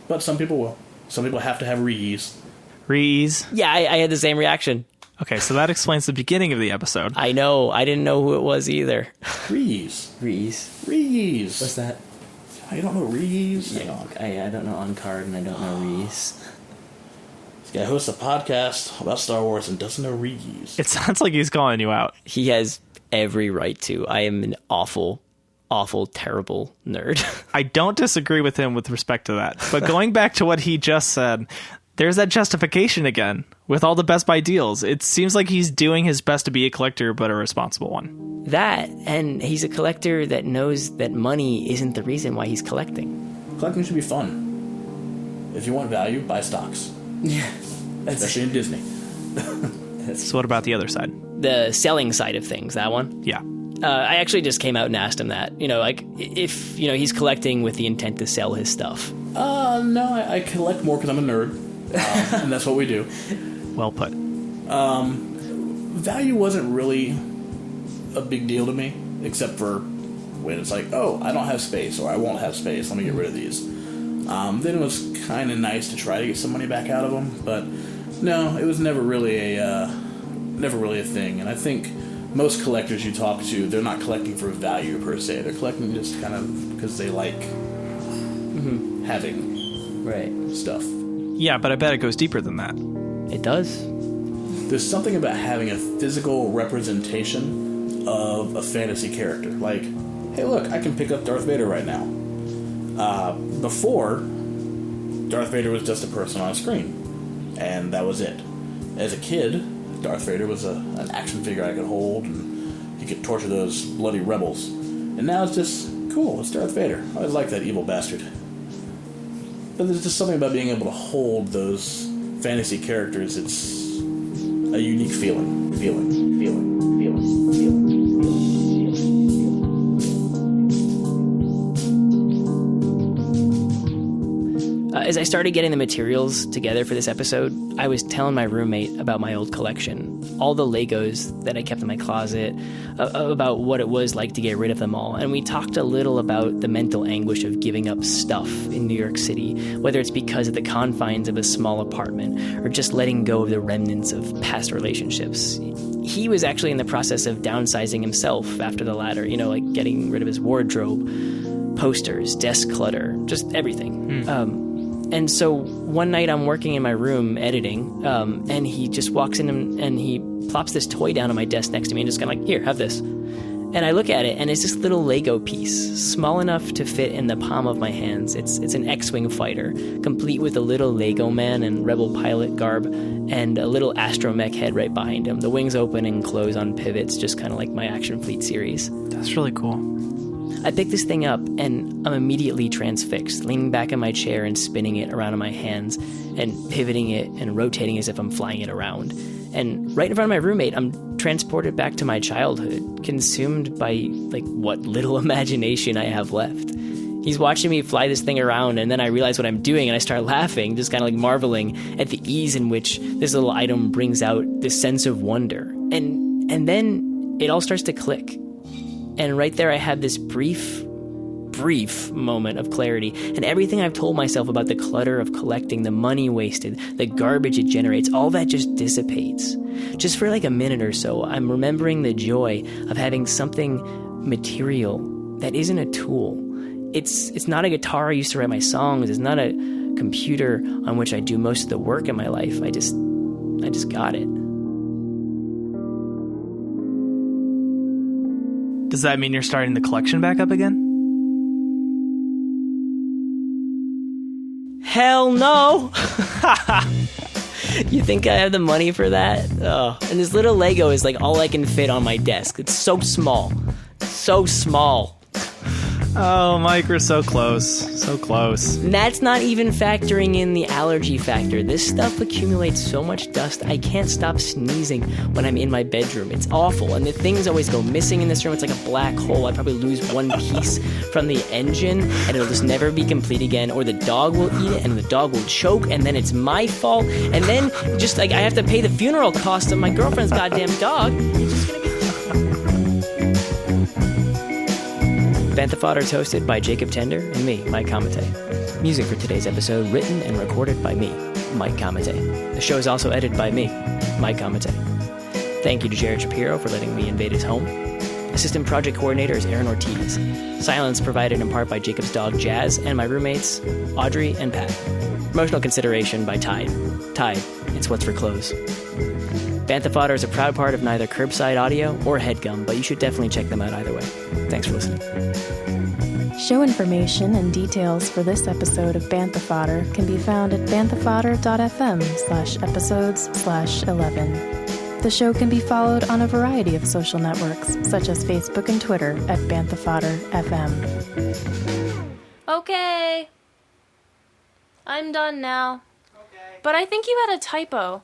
But some people will. Some people have to have Rees. Rees. Yeah, I had the same reaction. Okay, so that explains the beginning of the episode. I know. I didn't know who it was either. Rees. Rees. Rees. What's that? Oh, you don't know Rees? Hang on. I don't know On Card and I don't know Rees. This guy hosts a podcast about Star Wars and doesn't know Rees. It sounds like he's calling you out. He has every right to. I am an awful, terrible nerd. I don't disagree with him with respect to that. But going back to what he just said, there's that justification again with all the Best Buy deals. It seems like he's doing his best to be a collector, but a responsible one. That, and he's a collector that knows that money isn't the reason why he's collecting. Collecting should be fun. If you want value, buy stocks. Yeah. Especially in Disney. So what about the other side? The selling side of things, that one. Yeah. I actually just came out and asked him that. You know, like, if, you know, he's collecting with the intent to sell his stuff. No, I collect more because I'm a nerd. And that's what we do. Well put. Value wasn't really a big deal to me, except for when it's like, oh, I don't have space, or I won't have space, let me get rid of these. Then it was kind of nice to try to get some money back out of them, but no, it was never really a thing. And I think most collectors you talk to, they're not collecting for value per se. They're collecting just kind of because they like having stuff. Yeah, but I bet it goes deeper than that. It does. There's something about having a physical representation of a fantasy character. Like, hey, look, I can pick up Darth Vader right now. Before, Darth Vader was just a person on a screen, and that was it. As a kid, Darth Vader was an action figure I could hold, and he could torture those bloody rebels. And now it's just, cool, it's Darth Vader. I always like that evil bastard. But there's just something about being able to hold those fantasy characters. It's a unique feeling. As I started getting the materials together for this episode, I was telling my roommate about my old collection, all the Legos that I kept in my closet, about what it was like to get rid of them all. And we talked a little about the mental anguish of giving up stuff in New York City, whether it's because of the confines of a small apartment or just letting go of the remnants of past relationships. He was actually in the process of downsizing himself after the latter, you know, like getting rid of his wardrobe, posters, desk clutter, just everything. And so one night I'm working in my room editing, and he just walks in and he plops this toy down on my desk next to me and just kind of like, here, have this. And I look at it, and it's this little Lego piece, small enough to fit in the palm of my hands. It's an X-Wing fighter, complete with a little Lego man and Rebel pilot garb, and a little astromech head right behind him. The wings open and close on pivots, just kind of like my Action Fleet series. That's really cool. I pick this thing up, and I'm immediately transfixed, leaning back in my chair and spinning it around in my hands, and pivoting it and rotating as if I'm flying it around. And right in front of my roommate, I'm transported back to my childhood, consumed by, like, what little imagination I have left. He's watching me fly this thing around, and then I realize what I'm doing, and I start laughing, just kind of like marveling at the ease in which this little item brings out this sense of wonder. And then it all starts to click. And right there I had this brief moment of clarity, and everything I've told myself about the clutter of collecting, the money wasted, the garbage it generates, all that just dissipates. Just for like a minute or so, I'm remembering the joy of having something material that isn't a tool. It's not a guitar I used to write my songs. It's not a computer on which I do most of the work in my life. I just got it. Does that mean you're starting the collection back up again? Hell no! You think I have the money for that? Oh. And this little Lego is like all I can fit on my desk. It's so small. So small. Oh, Mike, we're so close. So close. And that's not even factoring in the allergy factor. This stuff accumulates so much dust, I can't stop sneezing when I'm in my bedroom. It's awful. And the things always go missing in this room. It's like a black hole. I'd probably lose one piece from the engine, and it'll just never be complete again. Or the dog will eat it, and the dog will choke, and then it's my fault. And then just like I have to pay the funeral cost of my girlfriend's goddamn dog. It's just gonna be... Bantha Fodder is hosted by Jacob Tender and me, Mike Kamate. Music for today's episode written and recorded by me, Mike Kamate. The show is also edited by me, Mike Kamate. Thank you to Jared Shapiro for letting me invade his home. Assistant project coordinator is Aaron Ortiz. Silence provided in part by Jacob's dog Jazz and my roommates, Audrey and Pat. Promotional consideration by Tide. Tide, it's what's for clothes. Bantha Fodder is a proud part of neither Curbside Audio or HeadGum, but you should definitely check them out either way. Thanks for listening. Show information and details for this episode of Bantha Fodder can be found at banthafodder.fm/episodes/11. The show can be followed on a variety of social networks, such as Facebook and Twitter at Bantha Fodder FM. Okay. I'm done now. Okay. But I think you had a typo.